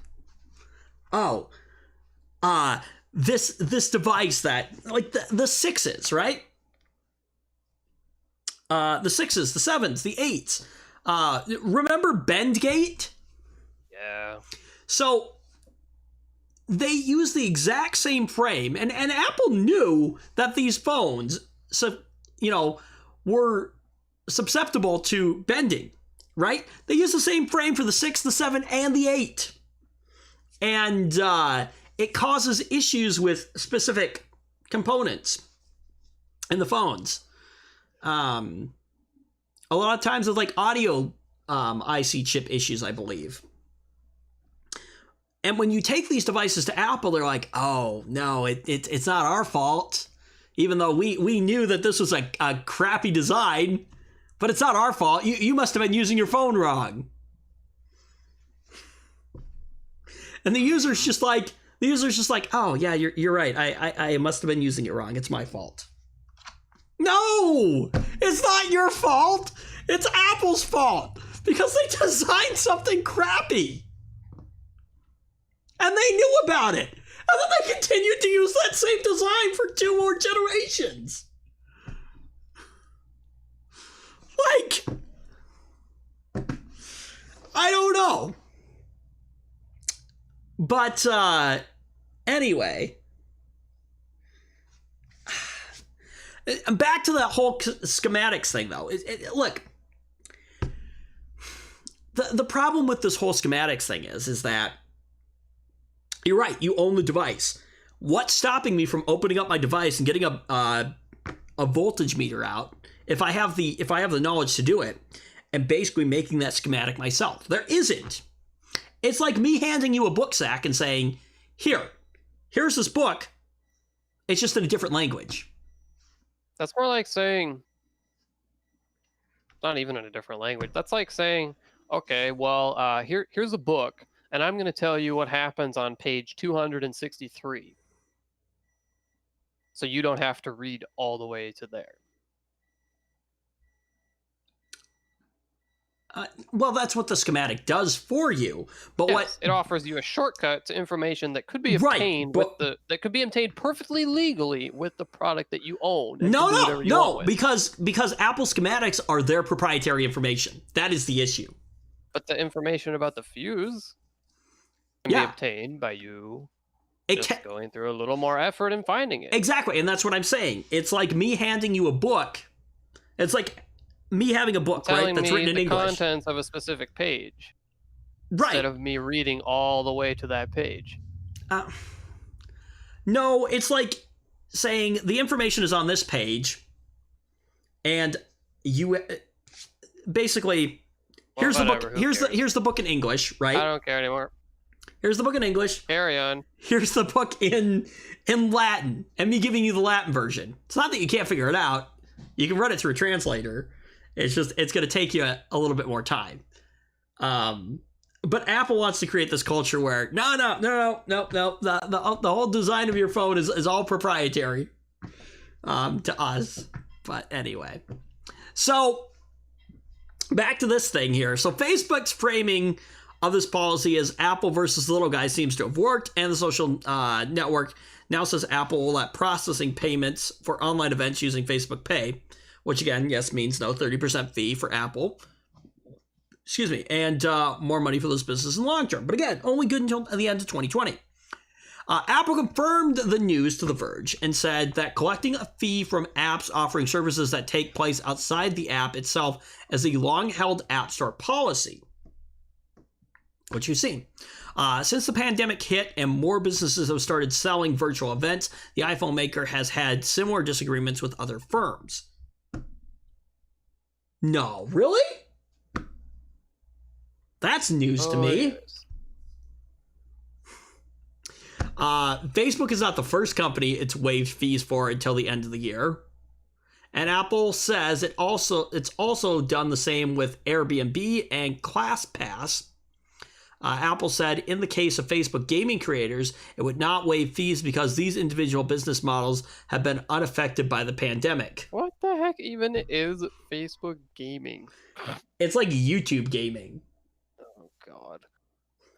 This device that, like the 6s, right? The 6s, the 7s, the 8s. Remember Bendgate? Yeah. So they use the exact same frame, and Apple knew that these phones, were susceptible to bending, right? They use the same frame for the 6, the 7, and the 8. And it causes issues with specific components in the phones. A lot of times with like audio IC chip issues, I believe. And when you take these devices to Apple, they're like, oh, no, it's not our fault. Even though we knew that this was a crappy design, but it's not our fault. You must have been using your phone wrong. And the user's just like, oh yeah, you're right. I must have been using it wrong. It's my fault. No! It's not your fault! It's Apple's fault! Because they designed something crappy! And they knew about it! And then they continued to use that same design for 2 more generations! Like... I don't know. But, anyway... Back to that whole schematics thing, though. Look, the problem with this whole schematics thing is that you're right. You own the device. What's stopping me from opening up my device and getting a voltage meter out if I have the knowledge to do it and basically making that schematic myself? There isn't. It's like me handing you a book sack and saying, here's this book. It's just in a different language. That's more like saying, not even in a different language. That's like saying, okay, well, here's a book, and I'm going to tell you what happens on page 263. So you don't have to read all the way to there. Well, that's what the schematic does for you. But yes, it offers you a shortcut to information that could be obtained that could be obtained perfectly legally with the product that you own. No, because Apple schematics are their proprietary information. That is the issue. But the information about the fuse can be obtained by you going through a little more effort in finding it. Exactly, and that's what I'm saying. It's like me handing you a book. It's like me having a book, right, that's written in English. The contents of a specific page. Right. Instead of me reading all the way to that page. No, it's like saying the information is on this page, and you basically here's the book. Here's the book in English, right? I don't care anymore. Here's the book in English. Carry on. Here's the book in Latin, and me giving you the Latin version. It's not that you can't figure it out. You can run it through a translator. It's just, it's going to take you a little bit more time. But Apple wants to create this culture where, no. The whole design of your phone is all proprietary to us. But anyway. So, back to this thing here. So, Facebook's framing of this policy as Apple versus the little guy seems to have worked, and the social network now says Apple will let processing payments for online events using Facebook Pay, which again, yes, means no 30% fee for Apple. Excuse me. And more money for those businesses in the long term. But again, only good until the end of 2020. Apple confirmed the news to The Verge and said that collecting a fee from apps offering services that take place outside the app itself is a long-held App Store policy, which you've seen. Since the pandemic hit and more businesses have started selling virtual events, the iPhone maker has had similar disagreements with other firms. No, really? That's news to me. Yes. Facebook is not the first company it's waived fees for until the end of the year. And Apple says it's also done the same with Airbnb and ClassPass. Apple said in the case of Facebook gaming creators, it would not waive fees because these individual business models have been unaffected by the pandemic. What the heck even is Facebook gaming? It's like YouTube gaming. Oh, God.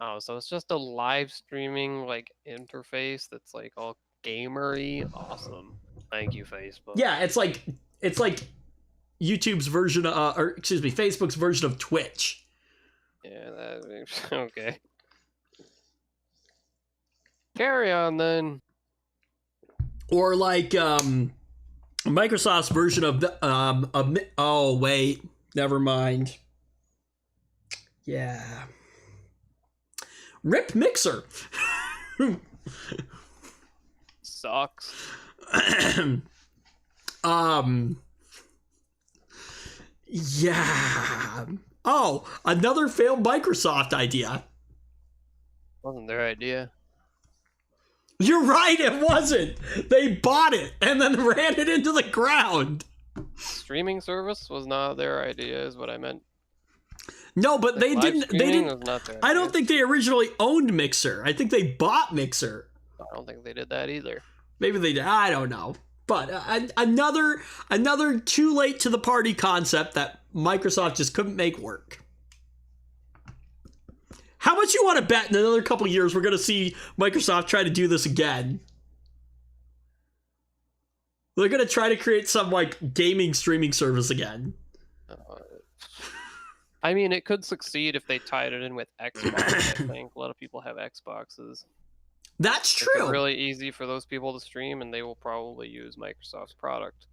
Oh, so it's just a live streaming like interface that's like all gamery. Awesome. Thank you, Facebook. Yeah, it's like YouTube's version Facebook's version of Twitch. Yeah, okay. Carry on then. Or like Microsoft's version of oh wait, never mind. Yeah. RIP Mixer. Sucks. Yeah. Oh, another failed Microsoft idea. Wasn't their idea. You're right, it wasn't. They bought it and then ran it into the ground. Streaming service was not their idea, is what I meant. No, but they didn't. I don't think they originally owned Mixer. I think they bought Mixer. I don't think they did that either. Maybe they did. I don't know. But another too late to the party concept that Microsoft just couldn't make work. How much you want to bet in another couple of years we're going to see Microsoft try to do this again? They're going to try to create some like gaming streaming service again. I mean, it could succeed if they tied it in with Xbox. I think a lot of people have Xboxes. That's It's true. really easy for those people to stream, and they will probably use Microsoft's product.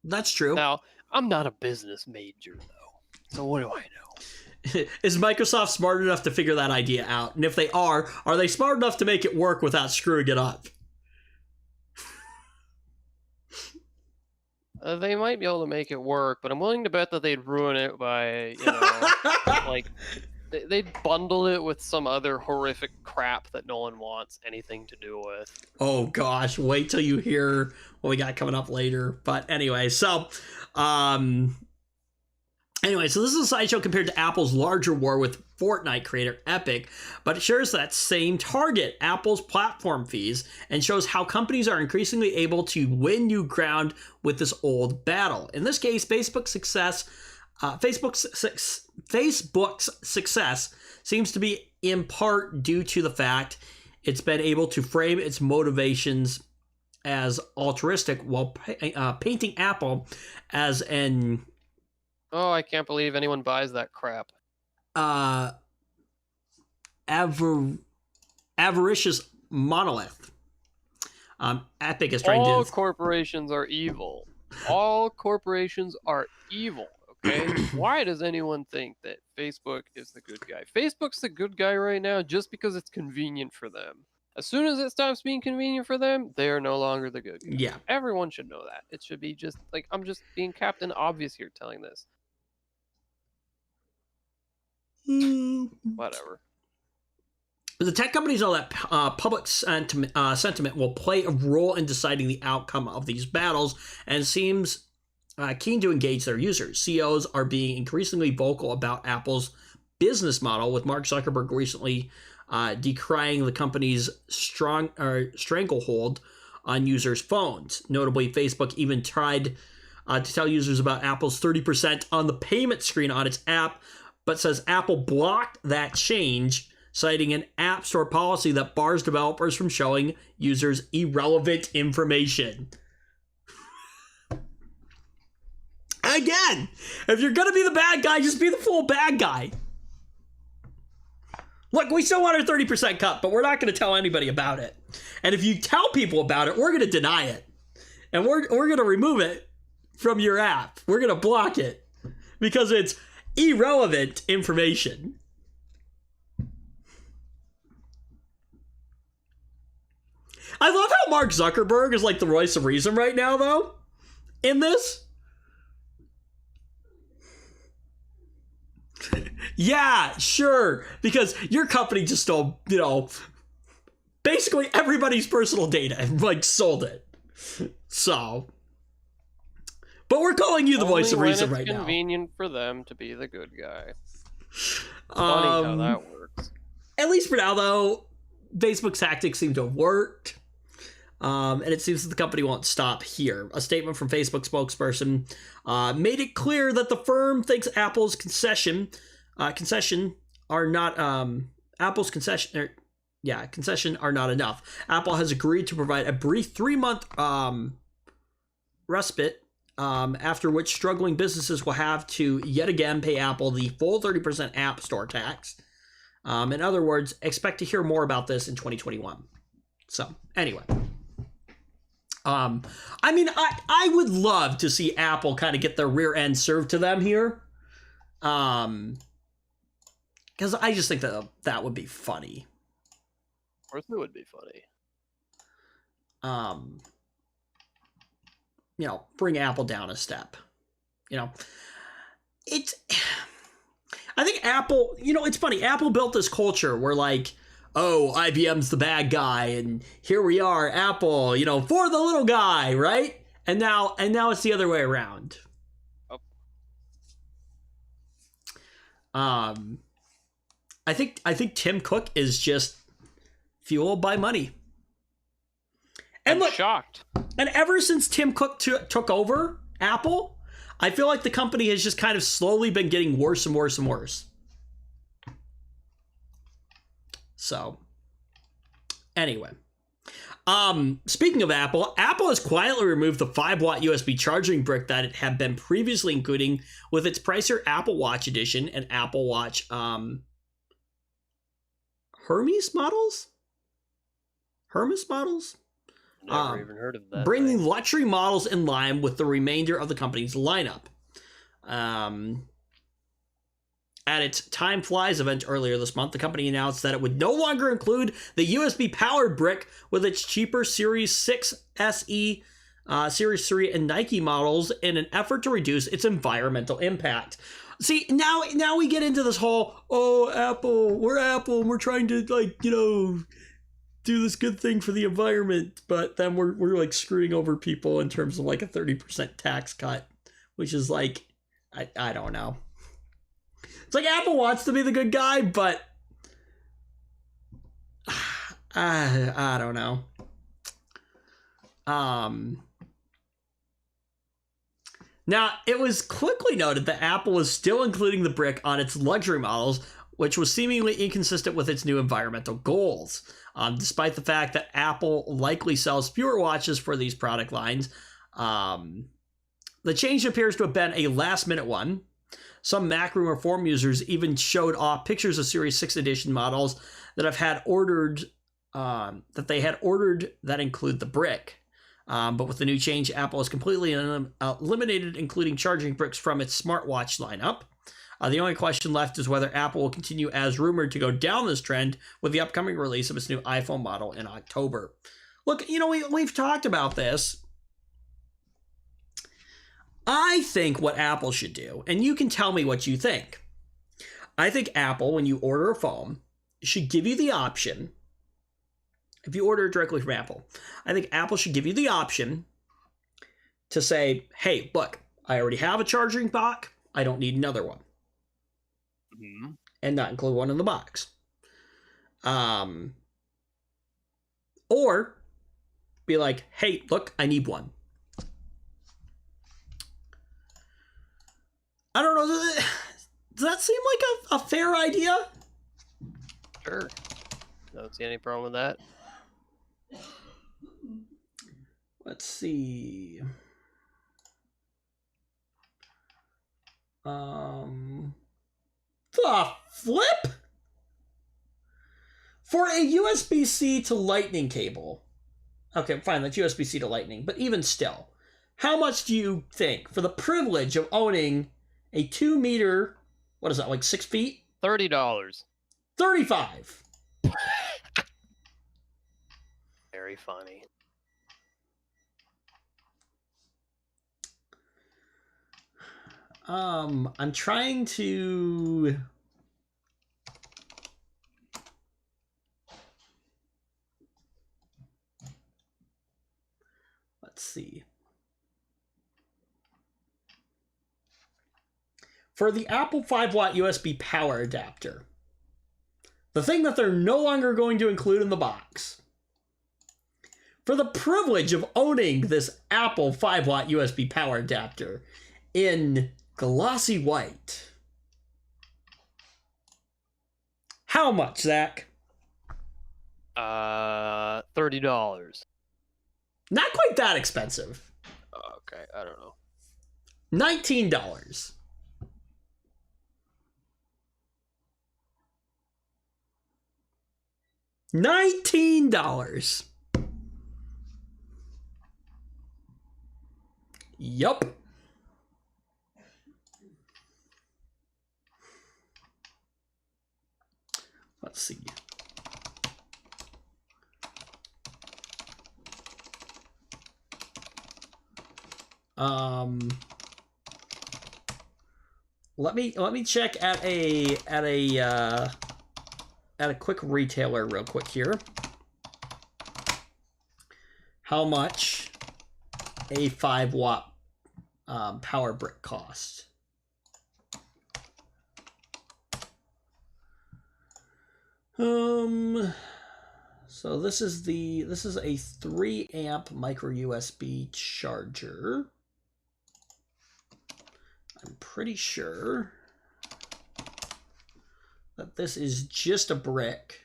That's true. Now, I'm not a business major, though, so what do I know? Is Microsoft smart enough to figure that idea out? And if they are they smart enough to make it work without screwing it up? They might be able to make it work, but I'm willing to bet that they'd ruin it by, you know, like, they'd bundle it with some other horrific crap that no one wants anything to do with. Oh gosh, wait till you hear what we got coming up later. But anyway, so this is a sideshow compared to Apple's larger war with Fortnite creator Epic, but it shares that same target, Apple's platform fees, and shows how companies are increasingly able to win new ground with this old battle. In this case, Facebook's success seems to be in part due to the fact it's been able to frame its motivations as altruistic while painting Apple as an Oh, I can't believe anyone buys that crap. avaricious monolith. Epic is trying All to... corporations are evil. All corporations are evil, okay? Why does anyone think that Facebook is the good guy? Facebook's the good guy right now just because it's convenient for them. As soon as it stops being convenient for them, they are no longer the good guy. Yeah. Everyone should know that. It should be just, like, I'm just being Captain Obvious here telling this. Whatever. The tech companies know that public sentiment will play a role in deciding the outcome of these battles and seems keen to engage their users. CEOs are being increasingly vocal about Apple's business model, with Mark Zuckerberg recently decrying the company's stranglehold on users' phones. Notably, Facebook even tried to tell users about Apple's 30% on the payment screen on its app, but says Apple blocked that change, citing an App Store policy that bars developers from showing users irrelevant information. Again, if you're going to be the bad guy, just be the full bad guy. Look, we still want our 30% cut, but we're not going to tell anybody about it. And if you tell people about it, we're going to deny it. And we're going to remove it from your app. We're going to block it because it's irrelevant information. I love how Mark Zuckerberg is like the voice of reason right now, though, in this. Yeah, sure, because your company just stole, basically everybody's personal data and, like, sold it. So, but we're calling you the voice of reason right now. It's convenient for them to be the good guy. It's funny how that works. At least for now, though, Facebook's tactics seem to have worked. And it seems that the company won't stop here. A statement from Facebook spokesperson made it clear that the firm thinks Apple's concession are not enough. Apple has agreed to provide a brief 3-month respite, after which struggling businesses will have to yet again pay Apple the full 30% App Store tax. In other words, expect to hear more about this in 2021. So, anyway. I would love to see Apple kind of get their rear end served to them here. Because I just think that would be funny. Of course it would be funny. Bring Apple down a step. I think Apple, it's funny. Apple built this culture where, like, oh, IBM's the bad guy, and here we are, Apple, for the little guy, right? And now it's the other way around. Oh. I think Tim Cook is just fueled by money. And I'm shocked. And ever since Tim Cook took over Apple, I feel like the company has just kind of slowly been getting worse and worse and worse. So, anyway. Speaking of Apple, Apple has quietly removed the 5-watt USB charging brick that it had been previously including with its pricier Apple Watch Edition and Apple Watch Hermes models? Never even heard of that. Bringing luxury models in line with the remainder of the company's lineup. At its Time Flies event earlier this month, the company announced that it would no longer include the USB-powered brick with its cheaper Series 6 SE, Series 3, and Nike models in an effort to reduce its environmental impact. See, now we get into this whole, Apple, and we're trying to, do this good thing for the environment, but then we're like screwing over people in terms of like a 30% tax cut, which is like, I don't know. It's like Apple wants to be the good guy, but I don't know. Now, it was quickly noted that Apple was still including the brick on its luxury models, which was seemingly inconsistent with its new environmental goals. Despite the fact that Apple likely sells fewer watches for these product lines, the change appears to have been a last-minute one. Some Macroom or Forum users even showed off pictures of Series 6 edition models that had ordered that include the brick. But with the new change, Apple has completely eliminated including charging bricks from its smartwatch lineup. The only question left is whether Apple will continue as rumored to go down this trend with the upcoming release of its new iPhone model in October. Look, we've talked about this. I think what Apple should do, and you can tell me what you think. I think Apple, when you order a phone, should give you the option, if you order it directly from Apple, I think Apple should give you the option to say, hey, look, I already have a charging dock, I don't need another one. Mm-hmm. And not include one in the box. Or be like, hey, look, I need one. I don't know. Does that seem like a fair idea? Sure. Don't see any problem with that. Let's see. The flip? For a USB-C to Lightning cable. Okay, fine, that's USB-C to Lightning. But even still, how much do you think for the privilege of owning a 2 meter, what is that, like 6 feet? $30. $35. Very funny. I'm trying to... Let's see. For the Apple 5-watt USB power adapter, the thing that they're no longer going to include in the box, for the privilege of owning this Apple 5-watt USB power adapter in glossy white, how much, Zach? $30. Not quite that expensive. Okay, I don't know. $19. $19. Yup. Let's see. Let me check at a quick retailer real quick here. How much a 5-watt power brick costs? So this is a 3 amp micro USB charger. I'm pretty sure that this is just a brick.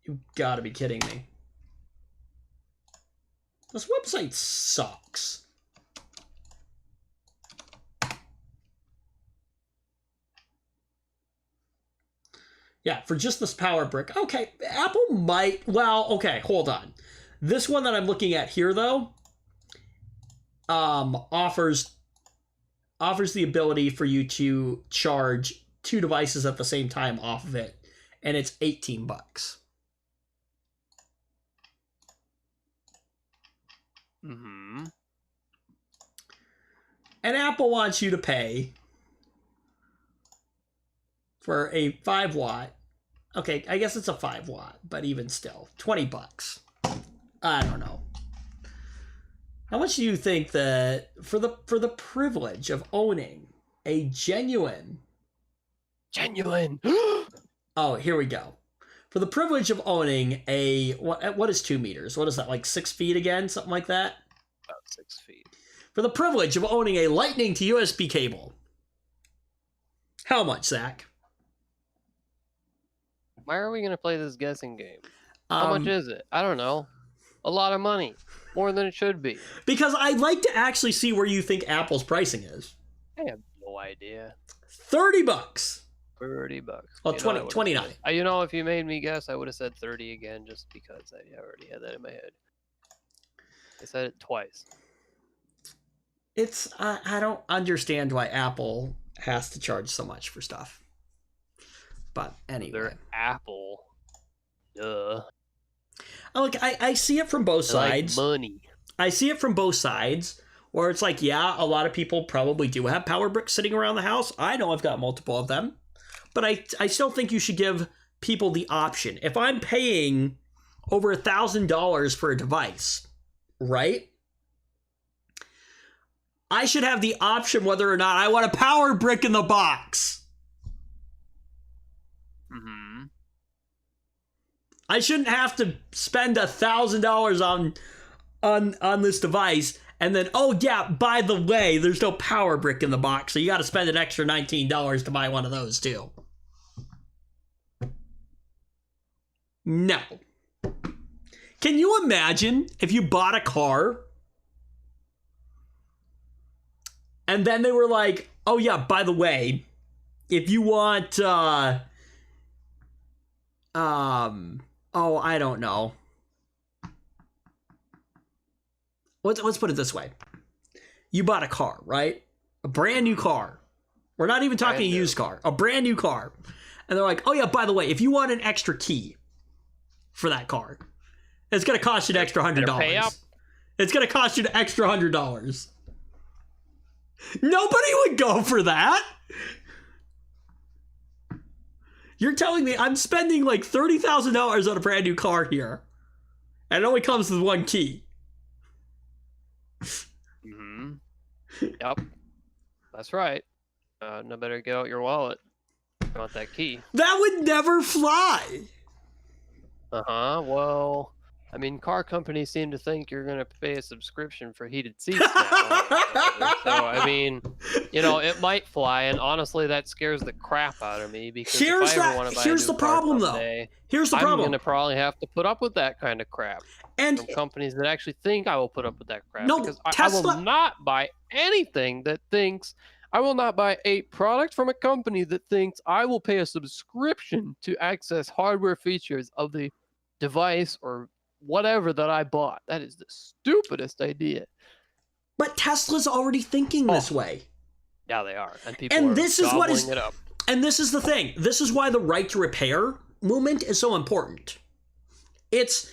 You've got to be kidding me. This website sucks. Yeah, for just this power brick. Okay, Apple might... Well, okay, hold on. This one that I'm looking at here, though, offers the ability for you to charge 2 devices at the same time off of it, and it's $18. Mm-hmm. And Apple wants you to pay for a 5 watt. Okay, I guess it's a 5 watt, but even still, $20. I don't know. How much do you think that for the privilege of owning a genuine? Oh, here we go. For the privilege of owning a what is 2 meters? What is that, like 6 feet again? Something like that? About 6 feet. For the privilege of owning a Lightning to USB cable. How much, Zach? Why are we going to play this guessing game? How much is it? I don't know. A lot of money. More than it should be. Because I'd like to actually see where you think Apple's pricing is. I have no idea. $30. $30. Well, 29. You know, if you made me guess, I would have said 30 again, just because I already had that in my head. I said it twice. It's I don't understand why Apple has to charge so much for stuff. But anyway, they're Apple. Duh. Look, I see it from both sides. Like money. I see it from both sides. Where it's like, yeah, a lot of people probably do have power bricks sitting around the house. I know I've got multiple of them. But I still think you should give people the option. If I'm paying over $1,000 for a device, right? I should have the option whether or not I want a power brick in the box. Mm-hmm. I shouldn't have to spend $1,000 on this device. And then, oh yeah, by the way, there's no power brick in the box, so you got to spend an extra $19 to buy one of those too. No. Can you imagine if you bought a car and then they were like, oh yeah, by the way, if you want, oh, I don't know. Let's put it this way. You bought a car, right? A brand new car. We're not even talking a used car. A brand new car. And they're like, oh yeah, by the way, if you want an extra key for that car, it's going to cost you an extra $100. It's going to cost you an extra $100. Nobody would go for that. You're telling me I'm spending like $30,000 on a brand new car here, and it only comes with one key. Mm-hmm. Yep. That's right. No better get out your wallet. You want that key. That would never fly. Uh-huh. Well, I mean, car companies seem to think you're going to pay a subscription for heated seats now. So, I mean, you know, it might fly, and honestly, that scares the crap out of me, because here's if I ever want to buy here's a new the problem, car someday, though. Here's the I'm problem. going to probably have to put up with that kind of crap. And from companies that actually think I will put up with that crap. No, because Tesla... I will not buy anything that thinks... I will not buy a product from a company that thinks I will pay a subscription to access hardware features of the device or whatever that I bought. That is the stupidest idea. But Tesla's already thinking this way. Yeah, they are. And people and are this is what is it up. And this is the thing. This is why the right to repair movement is so important. It's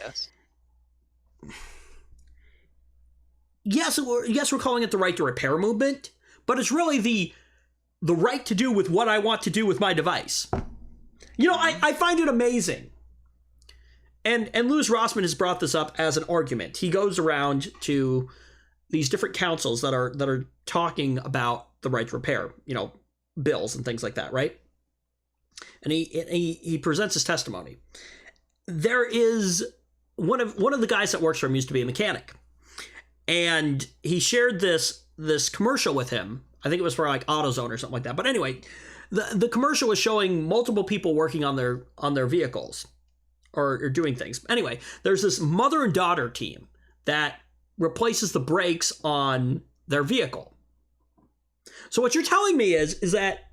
yes, we're calling it the right to repair movement, but it's really the right to do with what I want to do with my device. You know, I find it amazing. And Louis Rossmann has brought this up as an argument. He goes around to these different councils that are talking about the right to repair, you know, bills and things like that, right? and he presents his testimony. There is one of the guys that works for him used to be a mechanic, and he shared this commercial with him. I think it was for like AutoZone or something like that. But anyway, the commercial was showing multiple people working on their vehicles or doing things. Anyway, there's this mother and daughter team that replaces the brakes on their vehicle. So what you're telling me is that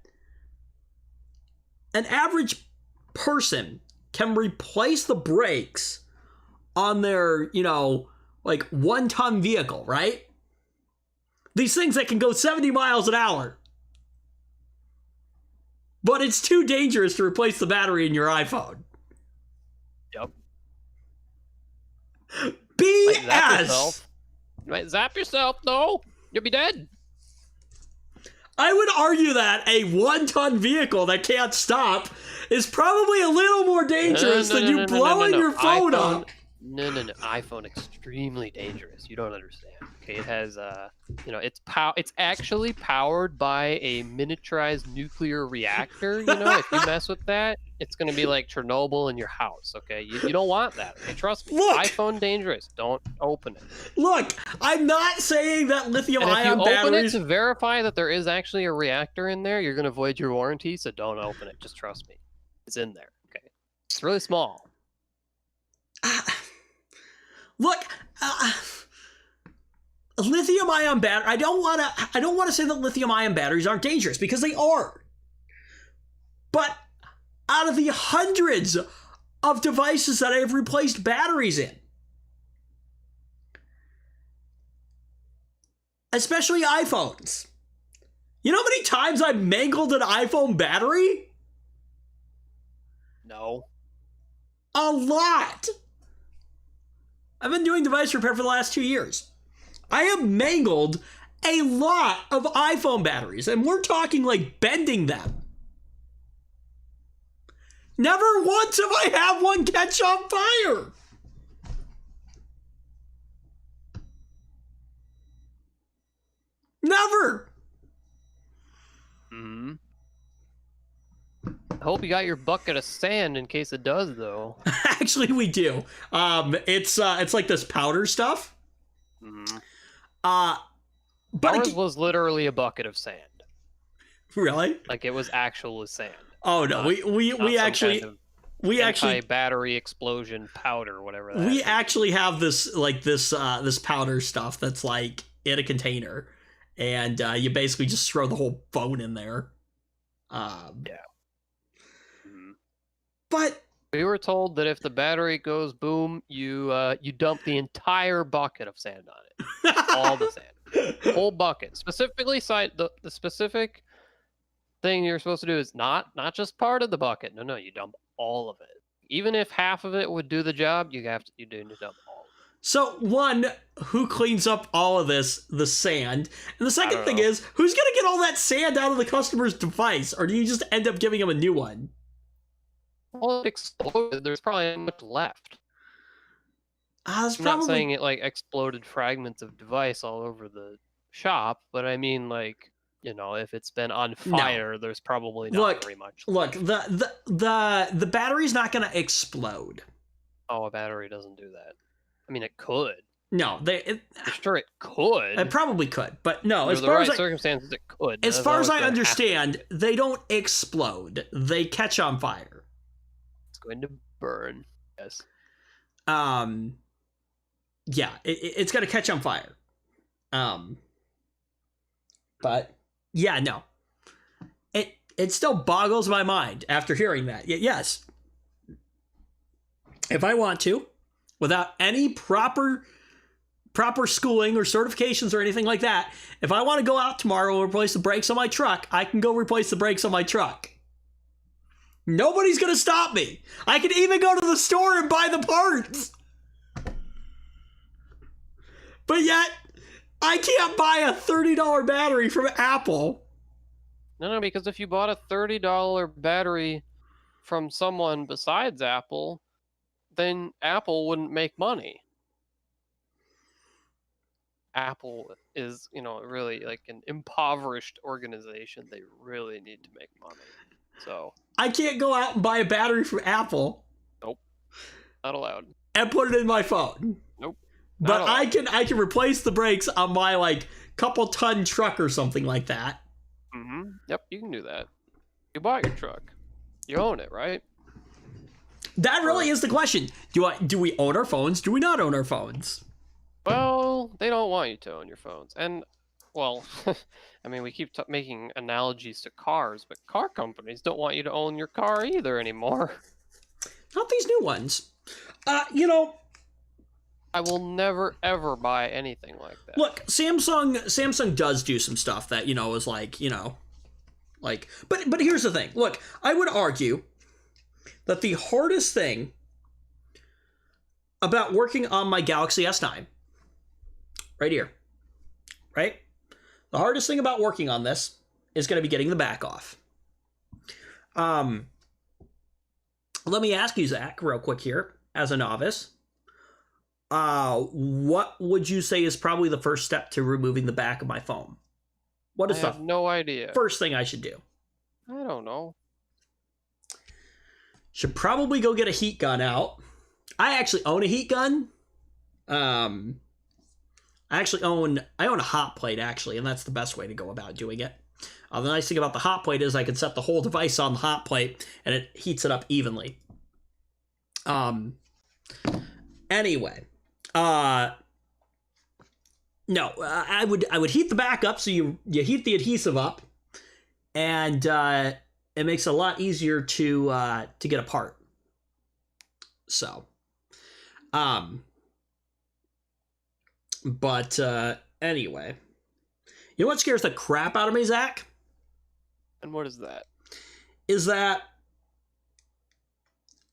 an average person can replace the brakes on their, like 1-ton vehicle, right? These things that can go 70 miles an hour. But it's too dangerous to replace the battery in your iPhone. Yep. BS! You might zap yourself, though. You'll be dead. I would argue that a 1-ton vehicle that can't stop is probably a little more dangerous than you blowing your phone up. No. iPhone extremely dangerous. You don't understand. Okay, it has it's actually powered by a miniaturized nuclear reactor. If you mess with that, it's gonna be like Chernobyl in your house. Okay, you don't want that. Okay, trust me. Look, iPhone dangerous. Don't open it. Look, I'm not saying that lithium-ion batteries. If you open it to verify that there is actually a reactor in there, you're gonna void your warranty. So don't open it. Just trust me. It's in there. Okay, it's really small. Look, lithium-ion battery. I don't want to say that lithium-ion batteries aren't dangerous, because they are. But out of the hundreds of devices that I have replaced batteries in, especially iPhones, you know how many times I've mangled an iPhone battery? No. A lot. I've been doing device repair for the last 2 years. I have mangled a lot of iPhone batteries, and we're talking like bending them. Never once have I had one catch on fire. Never. Hmm. I hope you got your bucket of sand in case it does, though. Actually, we do. It's like this powder stuff. Mm-hmm. But ours was literally a bucket of sand. Really? Like it was actual sand. Oh no, we actually battery explosion powder, whatever that we is. actually have this this powder stuff that's like in a container, and you basically just throw the whole phone in there. Yeah. But we were told that if the battery goes boom, you dump the entire bucket of sand on it. All the sand. Whole bucket. Specifically the specific thing you're supposed to do is not just part of the bucket. No, you dump all of it. Even if half of it would do the job, you do need to dump all of it. So one, who cleans up all of the sand? And the second thing is, who's gonna get all that sand out of the customer's device? Or do you just end up giving them a new one? Well, it exploded. There's probably not much left. I'm not saying it like exploded fragments of device all over the shop, but I mean like, if it's been on fire, there's probably not very much left. Look, the battery's not gonna explode. Oh, a battery doesn't do that. I mean, it could. No, sure it could. It probably could, but no. As far as circumstances, it could. As far as I understand, they don't explode. They catch on fire. It's going to burn. Yes. Yeah, it's going to catch on fire. But yeah, no. It still boggles my mind after hearing that. Yes. If I want to, without any proper schooling or certifications or anything like that, if I want to go out tomorrow and replace the brakes on my truck, I can go replace the brakes on my truck. Nobody's going to stop me. I can even go to the store and buy the parts. But yet, I can't buy a $30 battery from Apple. No, because if you bought a $30 battery from someone besides Apple, then Apple wouldn't make money. Apple is, really like an impoverished organization. They really need to make money. So I can't go out and buy a battery from Apple nope, not allowed. and put it in my phone. Nope. But I can replace the brakes on my like couple ton truck or something like that. Mm-hmm. Yep, you can do that. You bought your truck. You own it, right? That really is the question. Do we own our phones? Do we not own our phones? Well, they don't want you to own your phones. And, well, I mean, we keep making analogies to cars, but car companies don't want you to own your car either anymore. Not these new ones. You know, I will never, ever buy anything like that. look, Samsung does do some stuff that, you know, is like, you know, like, but here's the thing. Look, I would argue that the hardest thing about working on my Galaxy S9, right here, right? The hardest thing about working on this is going to be getting the back off. Let me ask you, Zach, real quick here, as a novice. What would you say is probably the first step to removing the back of my phone? What is I have no idea. first thing I should do? I don't know. Should probably go get a heat gun out. I actually own a heat gun. I own a hot plate actually, and that's the best way to go about doing it. The nice thing about the hot plate is I can set the whole device on the hot plate and it heats it up evenly. Anyway, no, I would heat the back up, so you heat the adhesive up, and it makes it a lot easier to get apart. So, but anyway, you know what scares the crap out of me, Zach? And what is that? Is that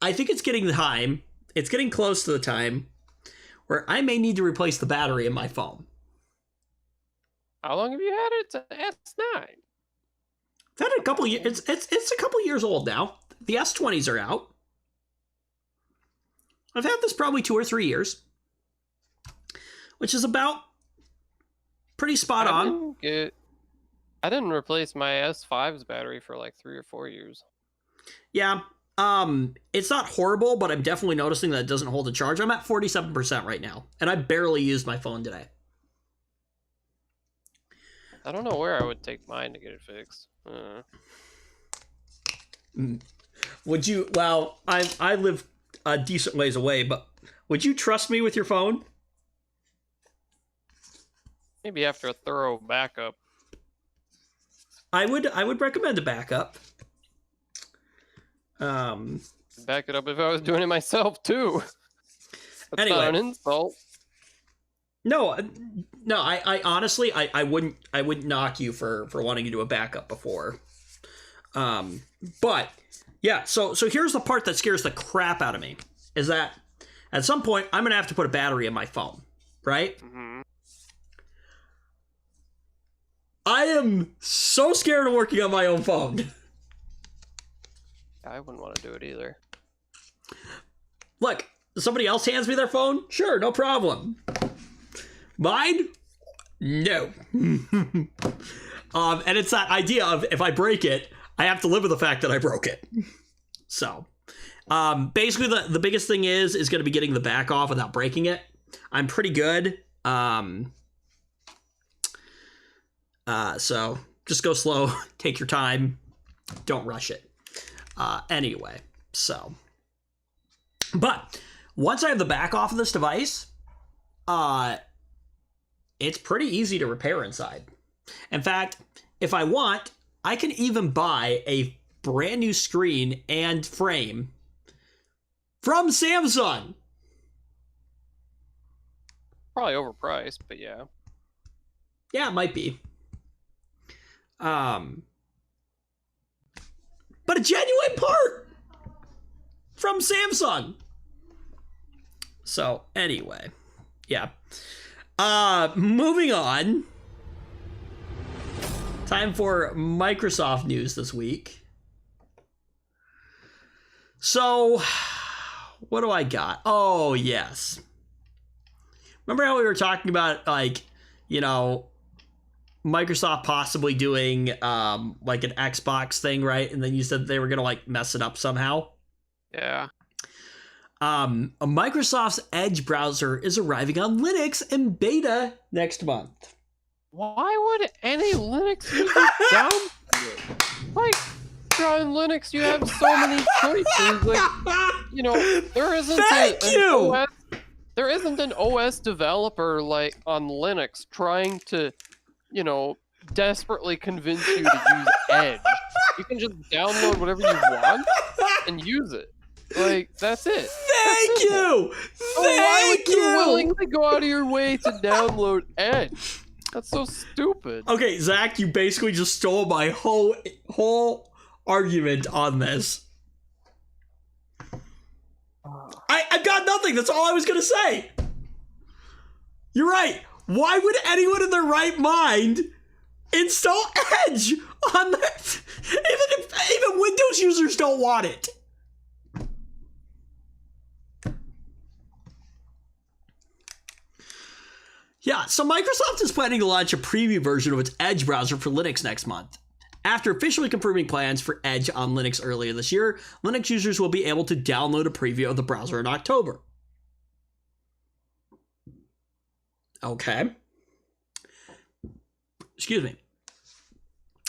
I think it's getting close to the time where I may need to replace the battery in my phone. How long have you had it? It's an S9. I've had it a couple years. It's a couple years old now. The S20s are out. I've had this probably 2 or 3 years, which is about pretty spot on. I didn't replace my S5's battery for like 3 or 4 years. Yeah. It's not horrible, but I'm definitely noticing that it doesn't hold a charge. I'm at 47% right now, and I barely used my phone today. I don't know where I would take mine to get it fixed. Would you? Well, I live a decent ways away, but would you trust me with your phone? Maybe after a thorough backup. I would recommend a backup. Back it up if I was doing it myself too. That's Anyway. not an insult. No. I honestly, I wouldn't knock you for wanting to do a backup before. But yeah. So here's the part that scares the crap out of me is that at some point I'm gonna have to put a battery in my phone, right? Mm-hmm. I am so scared of working on my own phone. I wouldn't want to do it either. Look, somebody else hands me their phone? Sure, no problem. Mine? No. And it's that idea of if I break it, I have to live with the fact that I broke it. So, basically the biggest thing is going to be getting the back off without breaking it. I'm pretty good. So just go slow, take your time, don't rush it. Anyway, so, but once I have the back off of this device, it's pretty easy to repair inside. In fact, if I want, I can even buy a brand new screen and frame from Samsung. Probably overpriced, but yeah. Yeah, it might be. But a genuine part from Samsung. So anyway, yeah. Moving on. Time for Microsoft news this week. So, what do I got? Oh, yes. Remember how we were talking about, like, you know, Microsoft possibly doing like an Xbox thing, right? And then you said they were gonna like mess it up somehow. Yeah. Microsoft's Edge browser is arriving on Linux in beta next month. Why would any Linux user download it? Like, on Linux, you have so many choices. Like, you know, there isn't Thank an you! OS, there isn't an OS developer like on Linux trying to, you know, desperately convince you to use Edge. You can just download whatever you want and use it. Like, that's it. Thank you! So why would Thank you you! willingly go out of your way to download Edge? That's so stupid. Okay, Zach, you basically just stole my whole argument on this. I've got nothing. That's all I was gonna say. You're right. Why would anyone in their right mind install Edge on their... Even Windows users don't want it. Yeah, so Microsoft is planning to launch a preview version of its Edge browser for Linux next month. After officially confirming plans for Edge on Linux earlier this year, Linux users will be able to download a preview of the browser in October. Okay. Excuse me.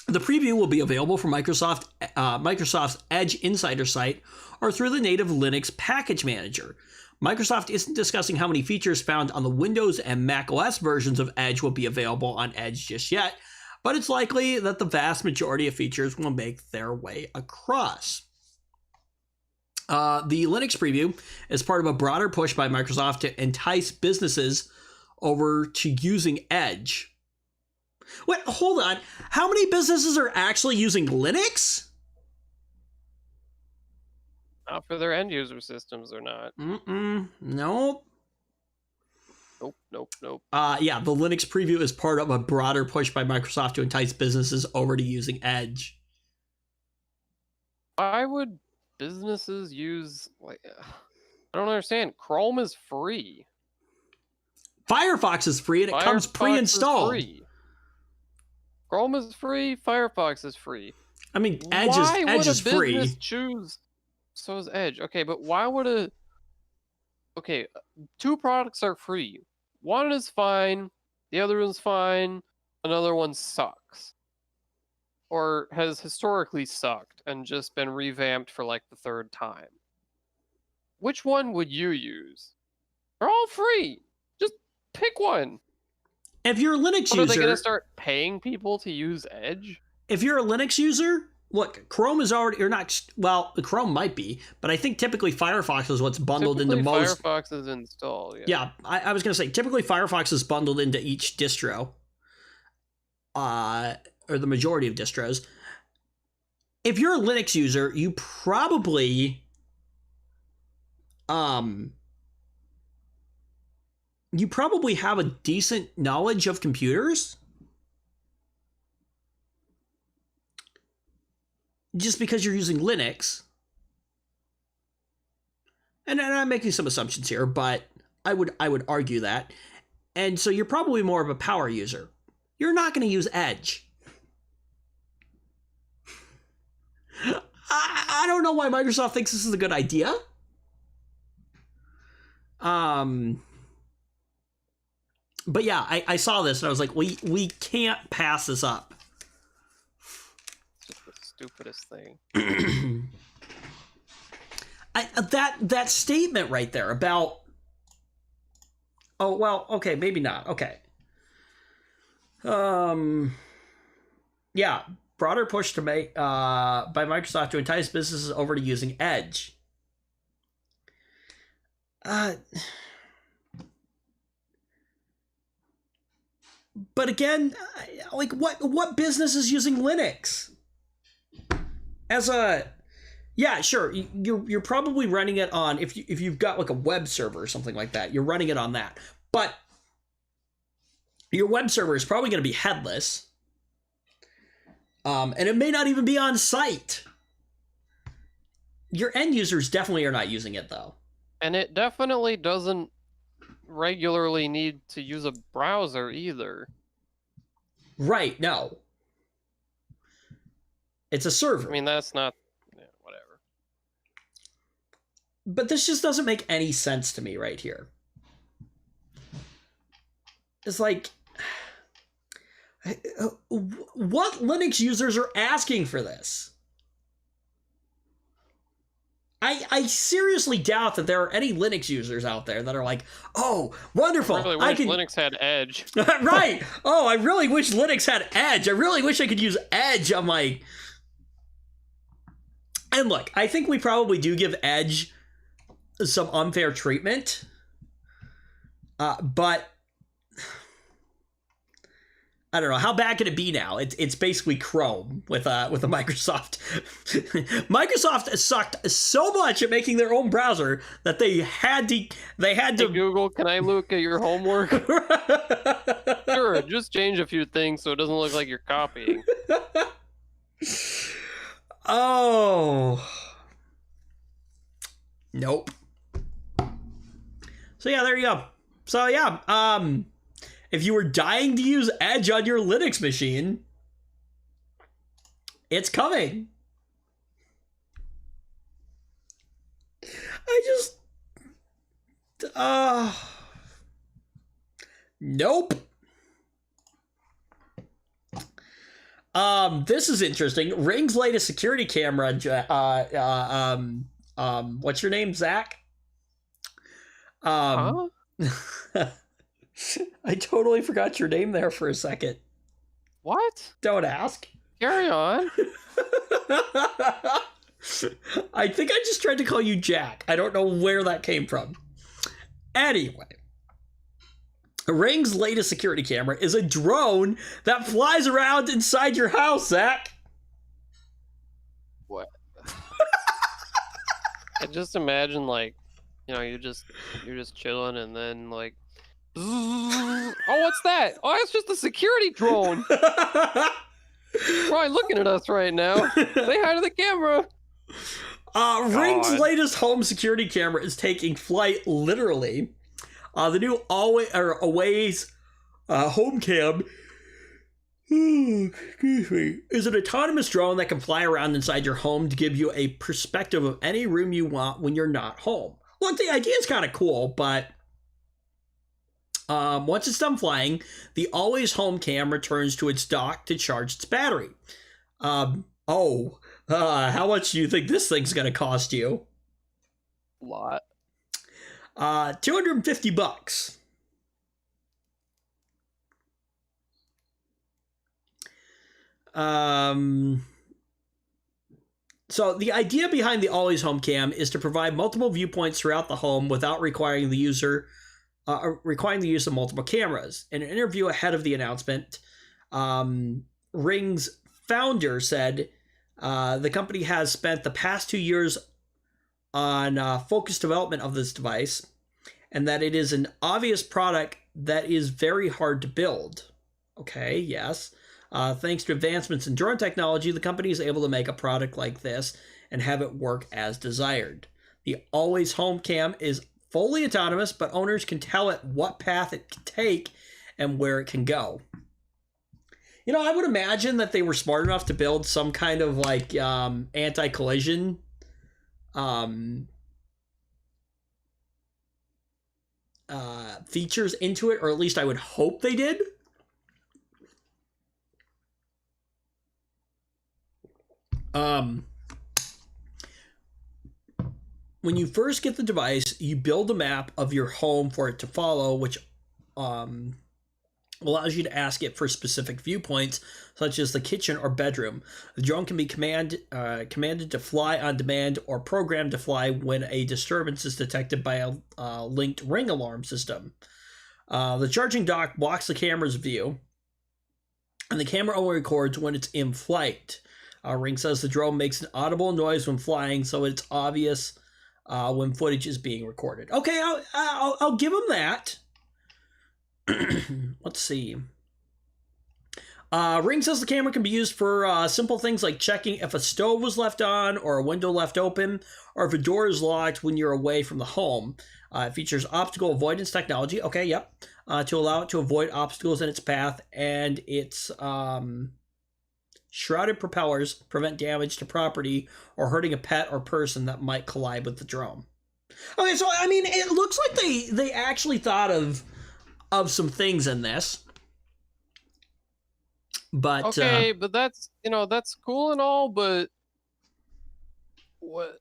The preview will be available from Microsoft's Edge Insider site or through the native Linux package manager. Microsoft isn't discussing how many features found on the Windows and macOS versions of Edge will be available on Edge just yet, but it's likely that the vast majority of features will make their way across. The Linux preview is part of a broader push by Microsoft to entice businesses over to using Edge. Wait, hold on. How many businesses are actually using Linux? Not for their end user systems or not. Nope. Nope. Yeah, the Linux preview is part of a broader push by Microsoft to entice businesses over to using Edge. Why would businesses use, like, I don't understand. Chrome is free. Firefox is free and it comes pre-installed. Is free. Chrome is free. Firefox is free. I mean, Edge is free. Business choose? So is Edge. Okay, but why would a... Okay, two products are free. One is fine, the other one's fine, another one sucks. Or has historically sucked and just been revamped for like the third time. Which one would you use? They're all free. Just pick one. If you're a Linux user... Are they going to start paying people to use Edge? If you're a Linux user... Look, Chrome is already, or not, well, Chrome might be, but I think typically Firefox is what's bundled into most. Firefox is installed, yeah. Yeah, I was going to say, typically Firefox is bundled into each distro, or the majority of distros. If you're a Linux user, you probably, have a decent knowledge of computers. Just because you're using Linux. And I'm making some assumptions here, but I would argue that. And so you're probably more of a power user. You're not going to use Edge. I don't know why Microsoft thinks this is a good idea. But yeah, I saw this and I was like, we can't pass this up. Stupidest thing. That statement right there about, oh well, okay, maybe not. Okay. Yeah, broader push to make by Microsoft to entice businesses over to using Edge. But again, like what business is using Linux? As a, yeah, sure, you're probably running it on, if you've got like a web server or something like that, you're running it on that. But your web server is probably going to be headless, and it may not even be on site. Your end users definitely are not using it though, and it definitely doesn't regularly need to use a browser either. Right, no. It's a server. I mean, that's not whatever. But this just doesn't make any sense to me right here. It's like, what Linux users are asking for this? I seriously doubt that there are any Linux users out there that are like, oh, wonderful. I really wish Linux had Edge. Right. Oh, I really wish Linux had Edge. I really wish I could use Edge on my... And look, I think we probably do give Edge some unfair treatment. But I don't know, how bad could it be now? It's basically Chrome with a Microsoft. Microsoft sucked so much at making their own browser that they had to. Hey, Google, can I look at your homework? Sure, just change a few things so it doesn't look like you're copying. Oh. Nope. So yeah, there you go. So yeah, if you were dying to use Edge on your Linux machine, it's coming. I just... Nope. This is interesting. Ring's latest security camera, what's your name, Zach? Huh? I totally forgot your name there for a second. What? Don't ask. Carry on. I think I just tried to call you Jack. I don't know where that came from. Anyway, Ring's latest security camera is a drone that flies around inside your house, Zach. What? I just imagine, like, you're just chilling and then, like, oh, what's that? Oh, it's just a security drone. Probably looking at us right now. Say hi to the camera. Ring's latest home security camera is taking flight literally. The new Always home cam is an autonomous drone that can fly around inside your home to give you a perspective of any room you want when you're not home. Look, the idea is kind of cool, but once it's done flying, the Always Home Cam returns to its dock to charge its battery. How much do you think this thing's going to cost you? A lot. $250. So the idea behind the Always Home Cam is to provide multiple viewpoints throughout the home without requiring the use of multiple cameras. In an interview ahead of the announcement, Ring's founder said the company has spent the past 2 years on focused development of this device, and that it is an obvious product that is very hard to build. Okay, yes. Thanks to advancements in drone technology, the company is able to make a product like this and have it work as desired. The Always Home Cam is fully autonomous, but owners can tell it what path it can take and where it can go. I would imagine that they were smart enough to build some kind of like anti-collision features into it, or at least I would hope they did. When you first get the device, you build a map of your home for it to follow, which allows you to ask it for specific viewpoints, such as the kitchen or bedroom. The drone can be commanded to fly on demand or programmed to fly when a disturbance is detected by a linked Ring alarm system. The charging dock blocks the camera's view, and the camera only records when it's in flight. Ring says the drone makes an audible noise when flying, so it's obvious when footage is being recorded. Okay, I'll give him that. Let's see. Ring says the camera can be used for simple things like checking if a stove was left on or a window left open, or if a door is locked when you're away from the home. It features optical avoidance technology. Okay, yep. to allow it to avoid obstacles in its path, and its shrouded propellers prevent damage to property or hurting a pet or person that might collide with the drone. Okay, so I mean, it looks like they actually thought of some things in this, but Okay, but that's that's cool and all, but what?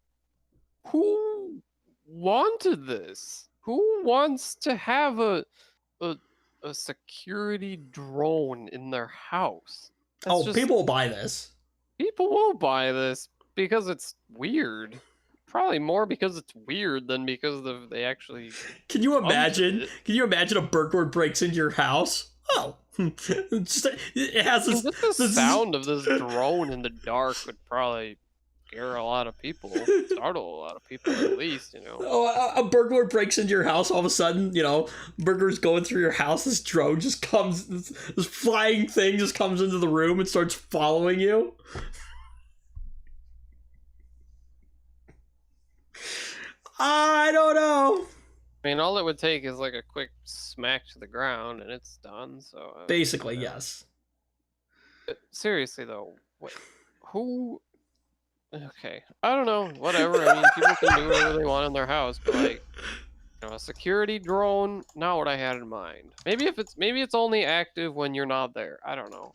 Who wanted this? Who wants to have a security drone in their house? People will buy this. People will buy this because it's weird. Probably more because it's weird than because they actually. Can you imagine? Can you imagine a burglar breaks into your house? Oh, it has this. Just the sound of this drone in the dark would probably scare a lot of people, startle a lot of people at least. Oh, a burglar breaks into your house. All of a sudden, burglar's going through your house. This drone just comes. This flying thing just comes into the room and starts following you. I don't know. I mean, all it would take is like a quick smack to the ground and it's done. So basically, yes. But seriously though, who? Okay, I don't know. Whatever. I mean, people can do whatever they want in their house, but like, a security drone, not what I had in mind. Maybe it's only active when you're not there. I don't know.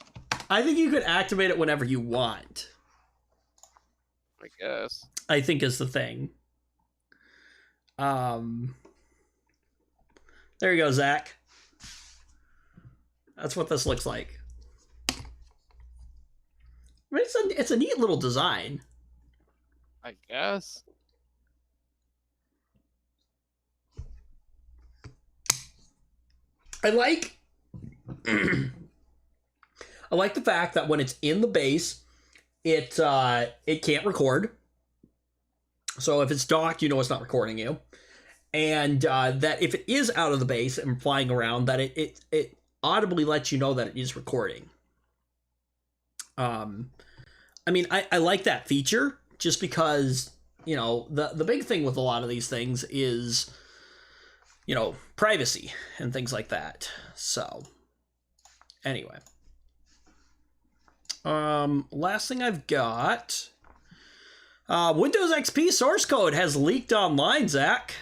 I think you could activate it whenever you want. I guess. I think is the thing. There you go, Zach. That's what this looks like. I mean, it's a neat little design. I guess. I like the fact that when it's in the base, it can't record. So if it's docked, it's not recording you. And that if it is out of the base and flying around, that it audibly lets you know that it is recording. I mean, I like that feature just because, the big thing with a lot of these things is, privacy and things like that. So, anyway. Last thing I've got... Windows XP source code has leaked online, Zach.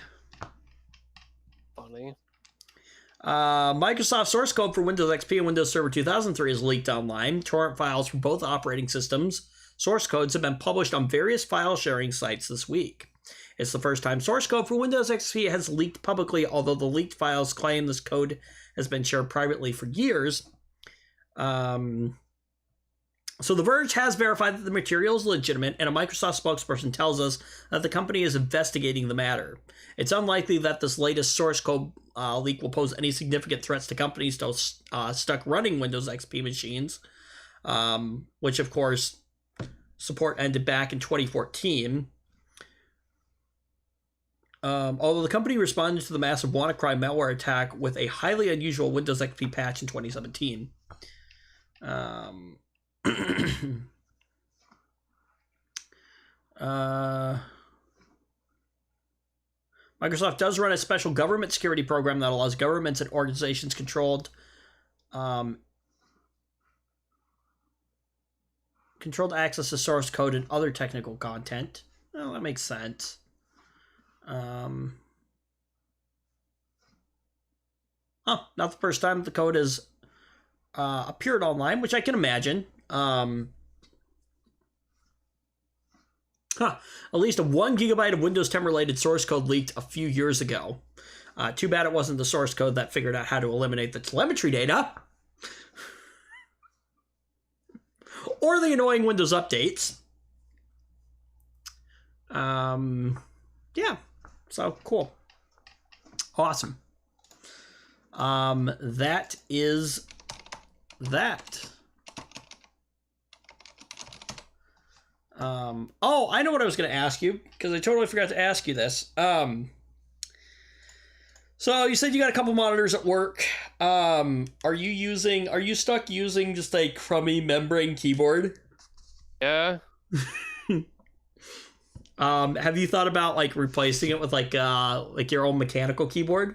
Funny. Microsoft source code for Windows XP and Windows Server 2003 is leaked online. Torrent files from both operating systems' source codes have been published on various file sharing sites this week. It's the first time source code for Windows XP has leaked publicly, although the leaked files claim this code has been shared privately for years. So The Verge has verified that the material is legitimate, and a Microsoft spokesperson tells us that the company is investigating the matter. It's unlikely that this latest source code leak will pose any significant threats to companies still stuck running Windows XP machines, which, of course, support ended back in 2014. Although the company responded to the massive WannaCry malware attack with a highly unusual Windows XP patch in 2017. Microsoft does run a special government security program that allows governments and organizations controlled access to source code and other technical content. Well, that makes sense. Not the first time the code has appeared online, which I can imagine. At least a 1 gigabyte of Windows 10 related source code leaked a few years ago. Too bad it wasn't the source code that figured out how to eliminate the telemetry data. Or the annoying Windows updates. Yeah. So, cool. Awesome. That is that. Oh, I know what I was going to ask you, because I totally forgot to ask you this. So you said you got a couple monitors at work. Are you stuck using just a crummy membrane keyboard? Yeah. Have you thought about like replacing it with like your own mechanical keyboard?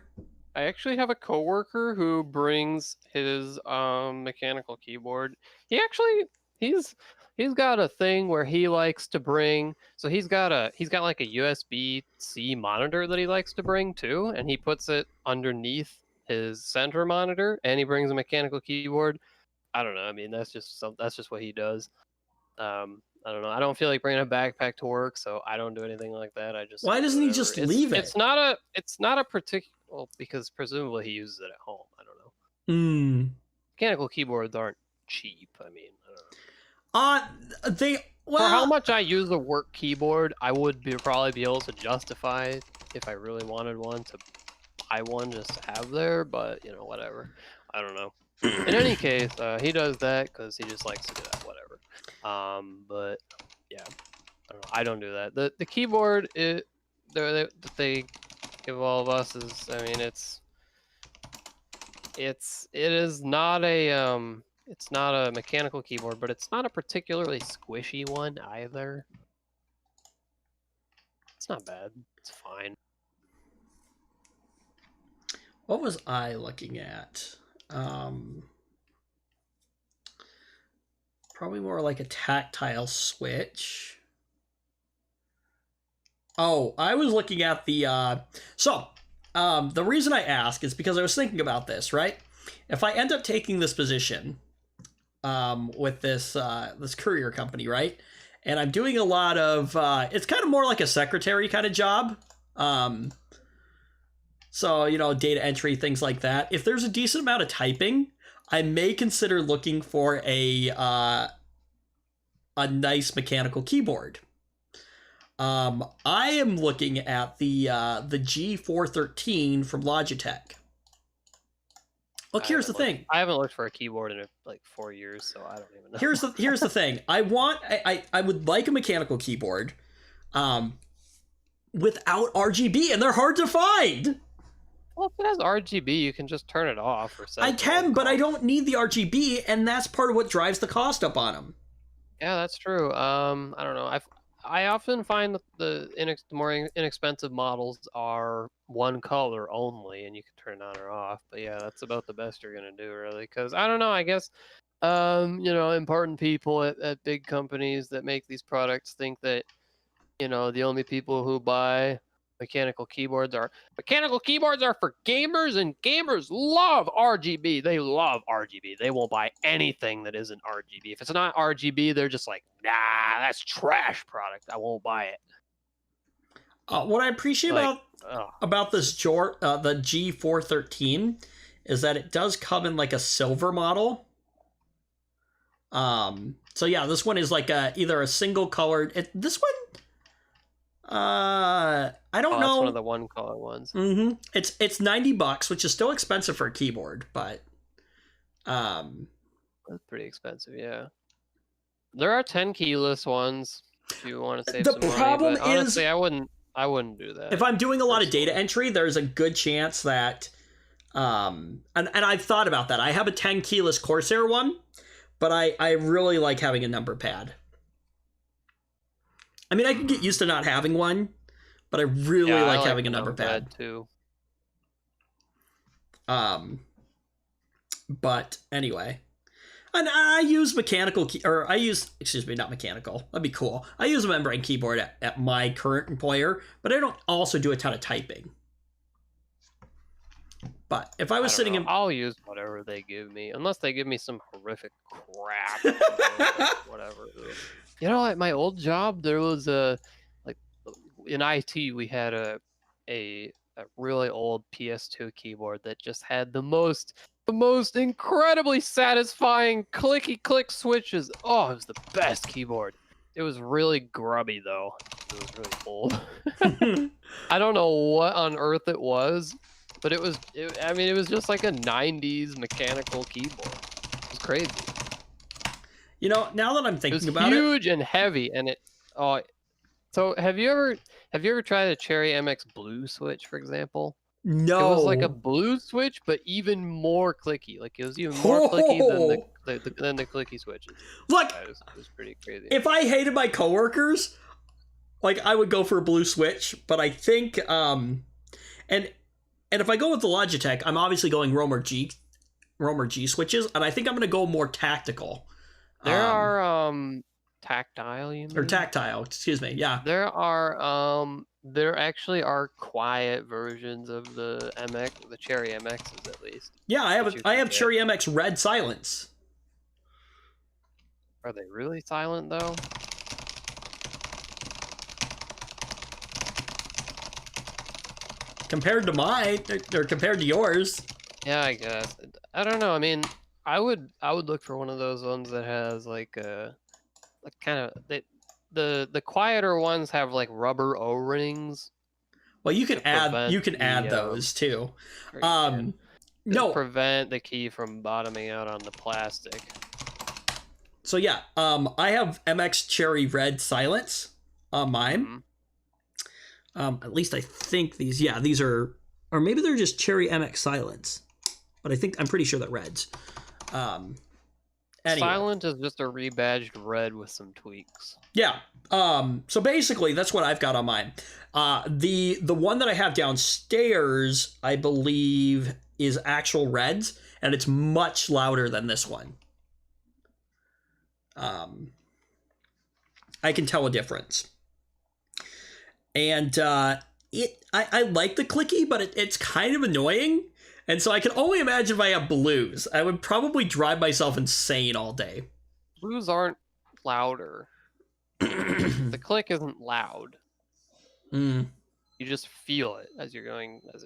I actually have a coworker who brings his mechanical keyboard. He actually he's he's got a thing where he likes to bring. So he's got like a USB-C monitor that he likes to bring too, and he puts it underneath his center monitor, and he brings a mechanical keyboard. I don't know. I mean, that's just what he does. I don't know. I don't feel like bringing a backpack to work, so I don't do anything like that. I just Why doesn't he whatever. just leave it? It's not a particular, well, because presumably he uses it at home. I don't know. Hmm. Mechanical keyboards aren't cheap. I mean, I don't know. They For how well. much I use a work keyboard, I would probably be able to justify if I really wanted one to buy one just to have there. But you know, whatever. I don't know. In any case, he does that because he just likes to do that. Whatever. But yeah, I don't know. I don't do that. The keyboard that they give all of us is, I mean, it is not a it's not a mechanical keyboard, but it's not a particularly squishy one either. It's not bad. It's fine. What was I looking at? Probably more like a tactile switch. Oh, I was looking at the the reason I ask is because I was thinking about this, right? If I end up taking this position with this courier company, right? And I'm doing a lot of it's kind of more like a secretary kind of job. So, you know, data entry, things like that. If there's a decent amount of typing, I may consider looking for a nice mechanical keyboard. I am looking at the G413 from Logitech. Look, here's the thing. I haven't looked for a keyboard in like 4 years, so I don't even know. Here's the thing. I would like a mechanical keyboard, without RGB, and they're hard to find. Well, if it has RGB, you can just turn it off or set. I can, but I don't need the RGB, and that's part of what drives the cost up on them. Yeah, that's true. I don't know. I often find that the more inexpensive models are one color only, and you can turn it on or off. But yeah, that's about the best you're gonna do, really. Because I don't know. I guess, you know, important people at big companies that make these products think that, you know, the only people who buy mechanical keyboards are for gamers, and gamers love RGB. They love RGB. They won't buy anything that isn't RGB. If it's not RGB, they're just like, nah, that's trash product. I won't buy it. What I appreciate about this the G413 is that it does come in like a silver model. So yeah, this one is like either a single colored. This one. I don't know. It's one of the one color ones. Mm-hmm. It's $90, which is still expensive for a keyboard, but that's pretty expensive. Yeah, there are 10 keyless ones if you want to save some money. The problem is, honestly, I wouldn't do that. If I'm doing a lot of data entry, there's a good chance that, and I've thought about that. I have a 10 keyless Corsair one, but I really like having a number pad. I mean, I can get used to not having one, but I really like having a number pad too. But anyway, and I use not mechanical. That'd be cool. I use a membrane keyboard at my current employer, but I don't also do a ton of typing. But if I was sitting in, I'll use whatever they give me, unless they give me some horrific crap. Whatever. You know, at my old job, there was in IT, we had a really old PS2 keyboard that just had the most incredibly satisfying clicky click switches. Oh, it was the best keyboard. It was really grubby though. It was really old. I don't know what on earth it was, but it was just like a 90s mechanical keyboard. It was crazy. You know, now that I'm thinking about it, was huge and heavy, and it. Oh, so have you ever tried a Cherry MX Blue switch, for example? No. It was like a blue switch, but even more clicky. Like it was even more clicky than the clicky switches. Look, it was pretty crazy. If I hated my coworkers, like I would go for a blue switch, but I think and And if I go with the Logitech, I'm obviously going Roamer G switches, and I think I'm going to go more tactical. There are tactile, you mean? Or tactile, excuse me. Yeah. There actually are quiet versions of the MX, the Cherry MXs at least. Yeah, I have Cherry MX Red Silence. Are they really silent though? Compared to mine, or compared to yours. Yeah, I guess. I don't know. I mean, I would look for one of those ones that has like kind of the quieter ones have like rubber O-rings. Well, you can add those too. No, prevent the key from bottoming out on the plastic. So yeah, I have MX Cherry Red Silence on mine. Mm-hmm. At least I think these are, or maybe they're just Cherry MX Silence, but I'm pretty sure that reds. Anyway. Silent is just a rebadged red with some tweaks. Yeah. So basically, that's what I've got on mine. The one that I have downstairs, I believe, is actual reds, and it's much louder than this one. I can tell a difference. And I like the clicky, but it's kind of annoying. And so I can only imagine if I have blues. I would probably drive myself insane all day. Blues aren't louder. The click isn't loud. Mm. You just feel it as you're going, as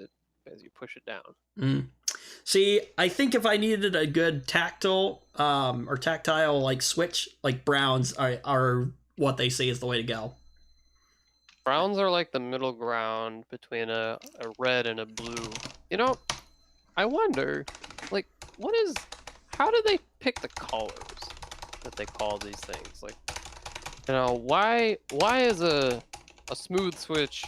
you push it down. Mm. See, I think if I needed a good tactile like switch, like browns are what they say is the way to go. Browns are like the middle ground between a red and a blue. You know, I wonder, like, how do they pick the colors that they call these things? Like, you know, why is a smooth switch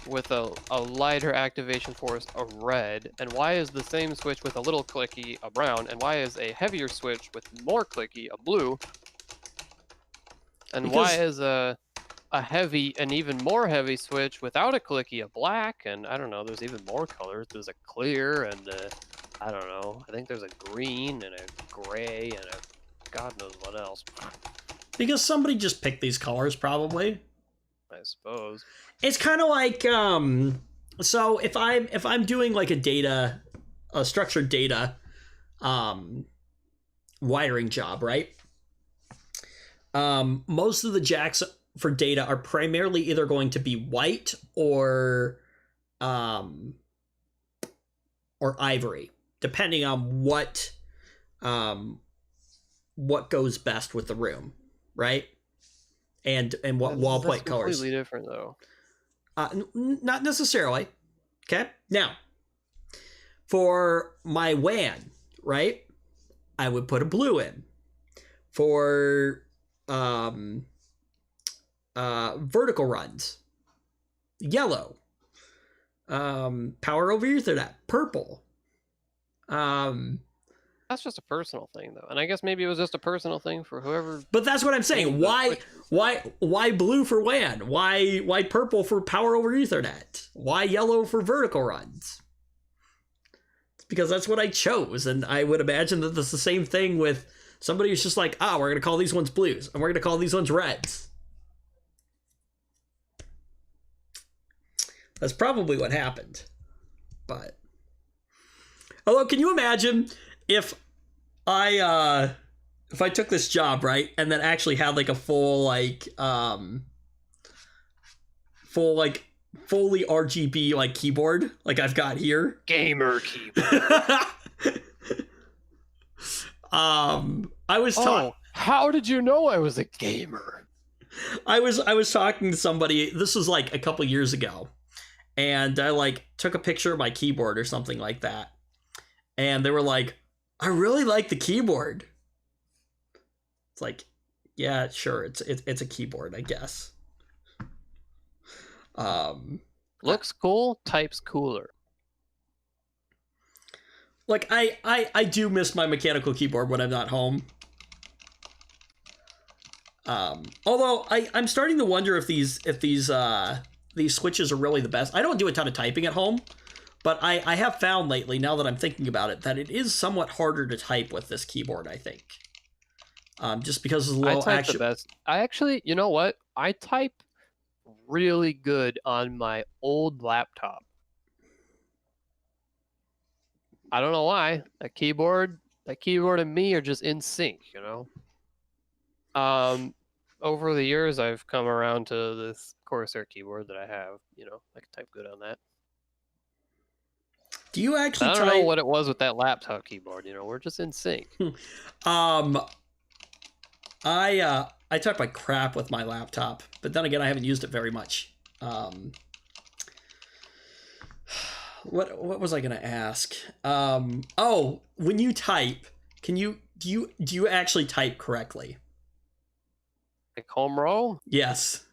with a lighter activation force a red, and why is the same switch with a little clicky a brown, and why is a heavier switch with more clicky a blue, and why is a heavy and even more heavy switch without a clicky a black, and I don't know, there's even more colors. There's a clear and I don't know, I think there's a green and a gray and a God knows what else. Because somebody just picked these colors, probably. I suppose. It's kind of like so if I'm doing like a structured data wiring job, right? Most of the jacks for data are primarily either going to be white or ivory, depending on what goes best with the room, right? And what wall plate colors. Completely different though. Not necessarily. Okay. Now, for my WAN, right? I would put a blue in. For vertical runs, yellow. Power over Ethernet, purple. That's just a personal thing though, and I guess maybe it was just a personal thing for whoever. But that's what I'm saying. Why blue for WAN? Why purple for power over Ethernet? Why yellow for vertical runs? It's because that's what I chose, and I would imagine that that's the same thing with somebody who's just like, we're gonna call these ones blues, and we're gonna call these ones reds. That's probably what happened. But although, can you imagine if I took this job, right, and then actually had like a fully RGB like keyboard like I've got here. Gamer keyboard. I was talking. How did you know I was a gamer? I was talking to somebody. This was like a couple years ago, and I like took a picture of my keyboard or something like that, and they were like, "I really like the keyboard." It's like, yeah, sure, it's a keyboard, I guess. Looks cool, types cooler. Like I do miss my mechanical keyboard when I'm not home. Although I'm starting to wonder if these switches are really the best. I don't do a ton of typing at home, But I have found lately, now that I'm thinking about it, that it is somewhat harder to type with this keyboard, I think. Just because of the I low type action. the best. I actually, you know what? I type really good on my old laptop. I don't know why. That keyboard and me are just in sync, you know? Over the years, I've come around to this Corsair keyboard that I have. You know, I can type good on that. Do you I actually don't know type? what it was with that laptop keyboard. You know, we're just in sync. I type like crap with my laptop, but then again, I haven't used it very much. What was I gonna ask? Oh, when you type, do you actually type correctly? Like home row? Yes.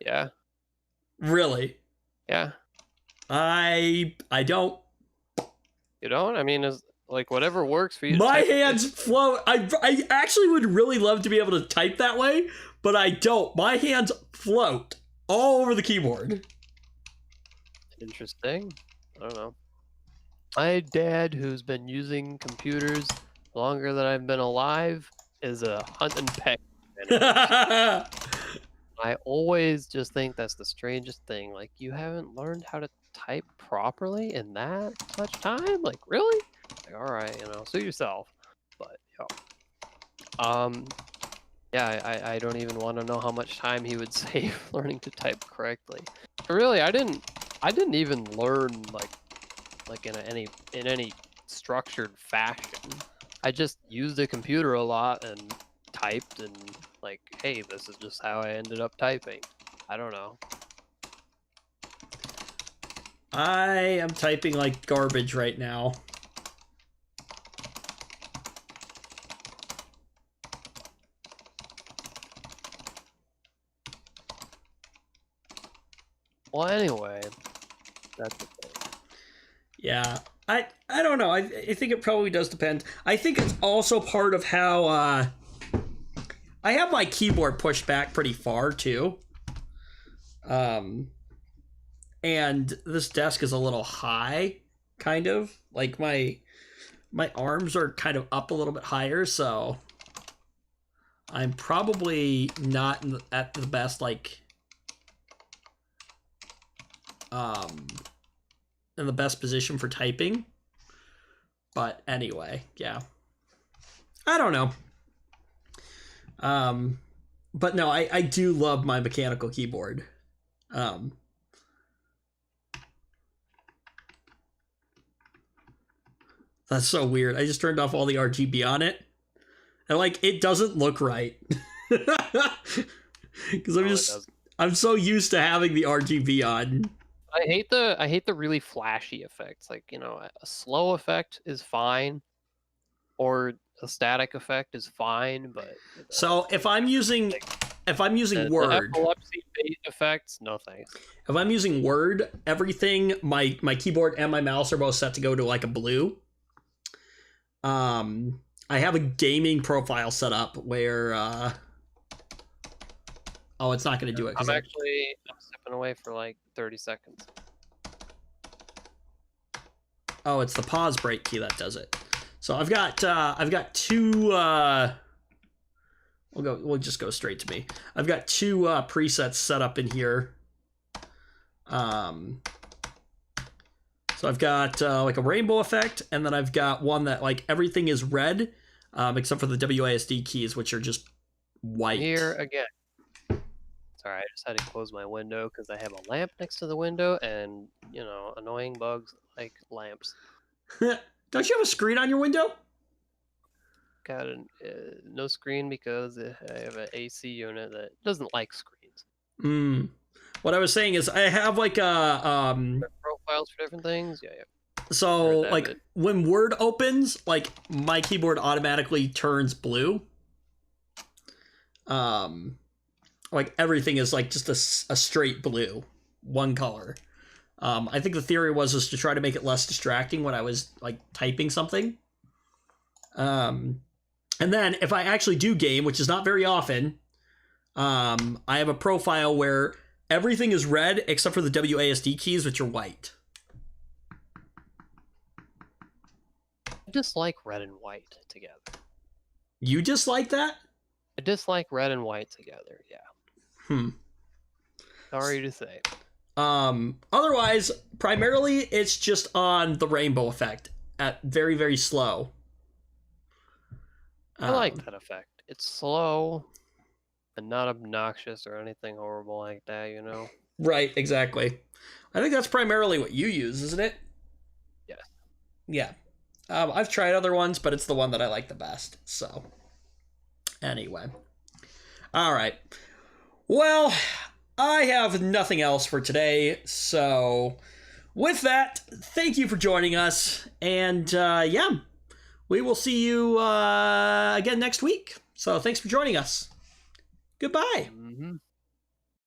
Yeah. Really? Yeah. I don't. You don't? I mean, is like whatever works for you. My hands float. I actually would really love to be able to type that way, but I don't. My hands float all over the keyboard. Interesting. I don't know. My dad, who's been using computers longer than I've been alive, is a hunt and peck. I always just think that's the strangest thing. Like, you haven't learned how to type properly in that much time? Like, really? Like, all right, you know, sue yourself. But yeah, I don't even want to know how much time he would save learning to type correctly. But really, I didn't even learn like in any structured fashion. I just used a computer a lot and typed, and like, hey, this is just how I ended up typing. I don't know. I am typing like garbage right now. Well, anyway, that's the thing. Yeah, I don't know. I think it probably does depend. I think it's also part of how I have my keyboard pushed back pretty far too. And this desk is a little high, kind of. Like my arms are kind of up a little bit higher, so I'm probably not at the best in the best position for typing. But anyway, yeah. I don't know. But no, I do love my mechanical keyboard. That's so weird. I just turned off all the RGB on it. And like, it doesn't look right. Because I'm so used to having the RGB on. I hate the really flashy effects. Like, you know, a slow effect is fine, or a static effect is fine, but so if I'm using Word, the epilepsy effects, no thanks. If I'm using Word, everything my keyboard and my mouse are both set to go to like a blue. I have a gaming profile set up where oh, it's not going to do it. I'm stepping away for like 30 seconds. Oh, it's the pause break key that does it. So I've got two we'll just go straight to me. I've got two presets set up in here. So I've got like a rainbow effect, and then I've got one that like everything is red, except for the WASD keys, which are just white. Here again. Sorry, I just had to close my window because I have a lamp next to the window, and you know, annoying bugs like lamps. Don't you have a screen on your window? Got no screen because I have an AC unit that doesn't like screens. What I was saying is I have like a profiles for different things. Yeah. So like when Word opens, like my keyboard automatically turns blue. Like everything is like just a straight blue, one color. I think the theory was to try to make it less distracting when I was like typing something. And then if I actually do game, which is not very often, I have a profile where everything is red except for the WASD keys, which are white. dislike red and white together. You dislike that? I dislike red and white together, yeah. Sorry to say. Otherwise, primarily it's just on the rainbow effect at very, very slow. I like that effect. It's slow and not obnoxious or anything horrible like that, you know? Right, exactly. I think that's primarily what you use, isn't it? Yes. Yeah. I've tried other ones, but it's the one that I like the best. So, anyway. All right. Well, I have nothing else for today. So, with that, thank you for joining us. And, yeah, we will see you again next week. So, thanks for joining us. Goodbye. Mm-hmm.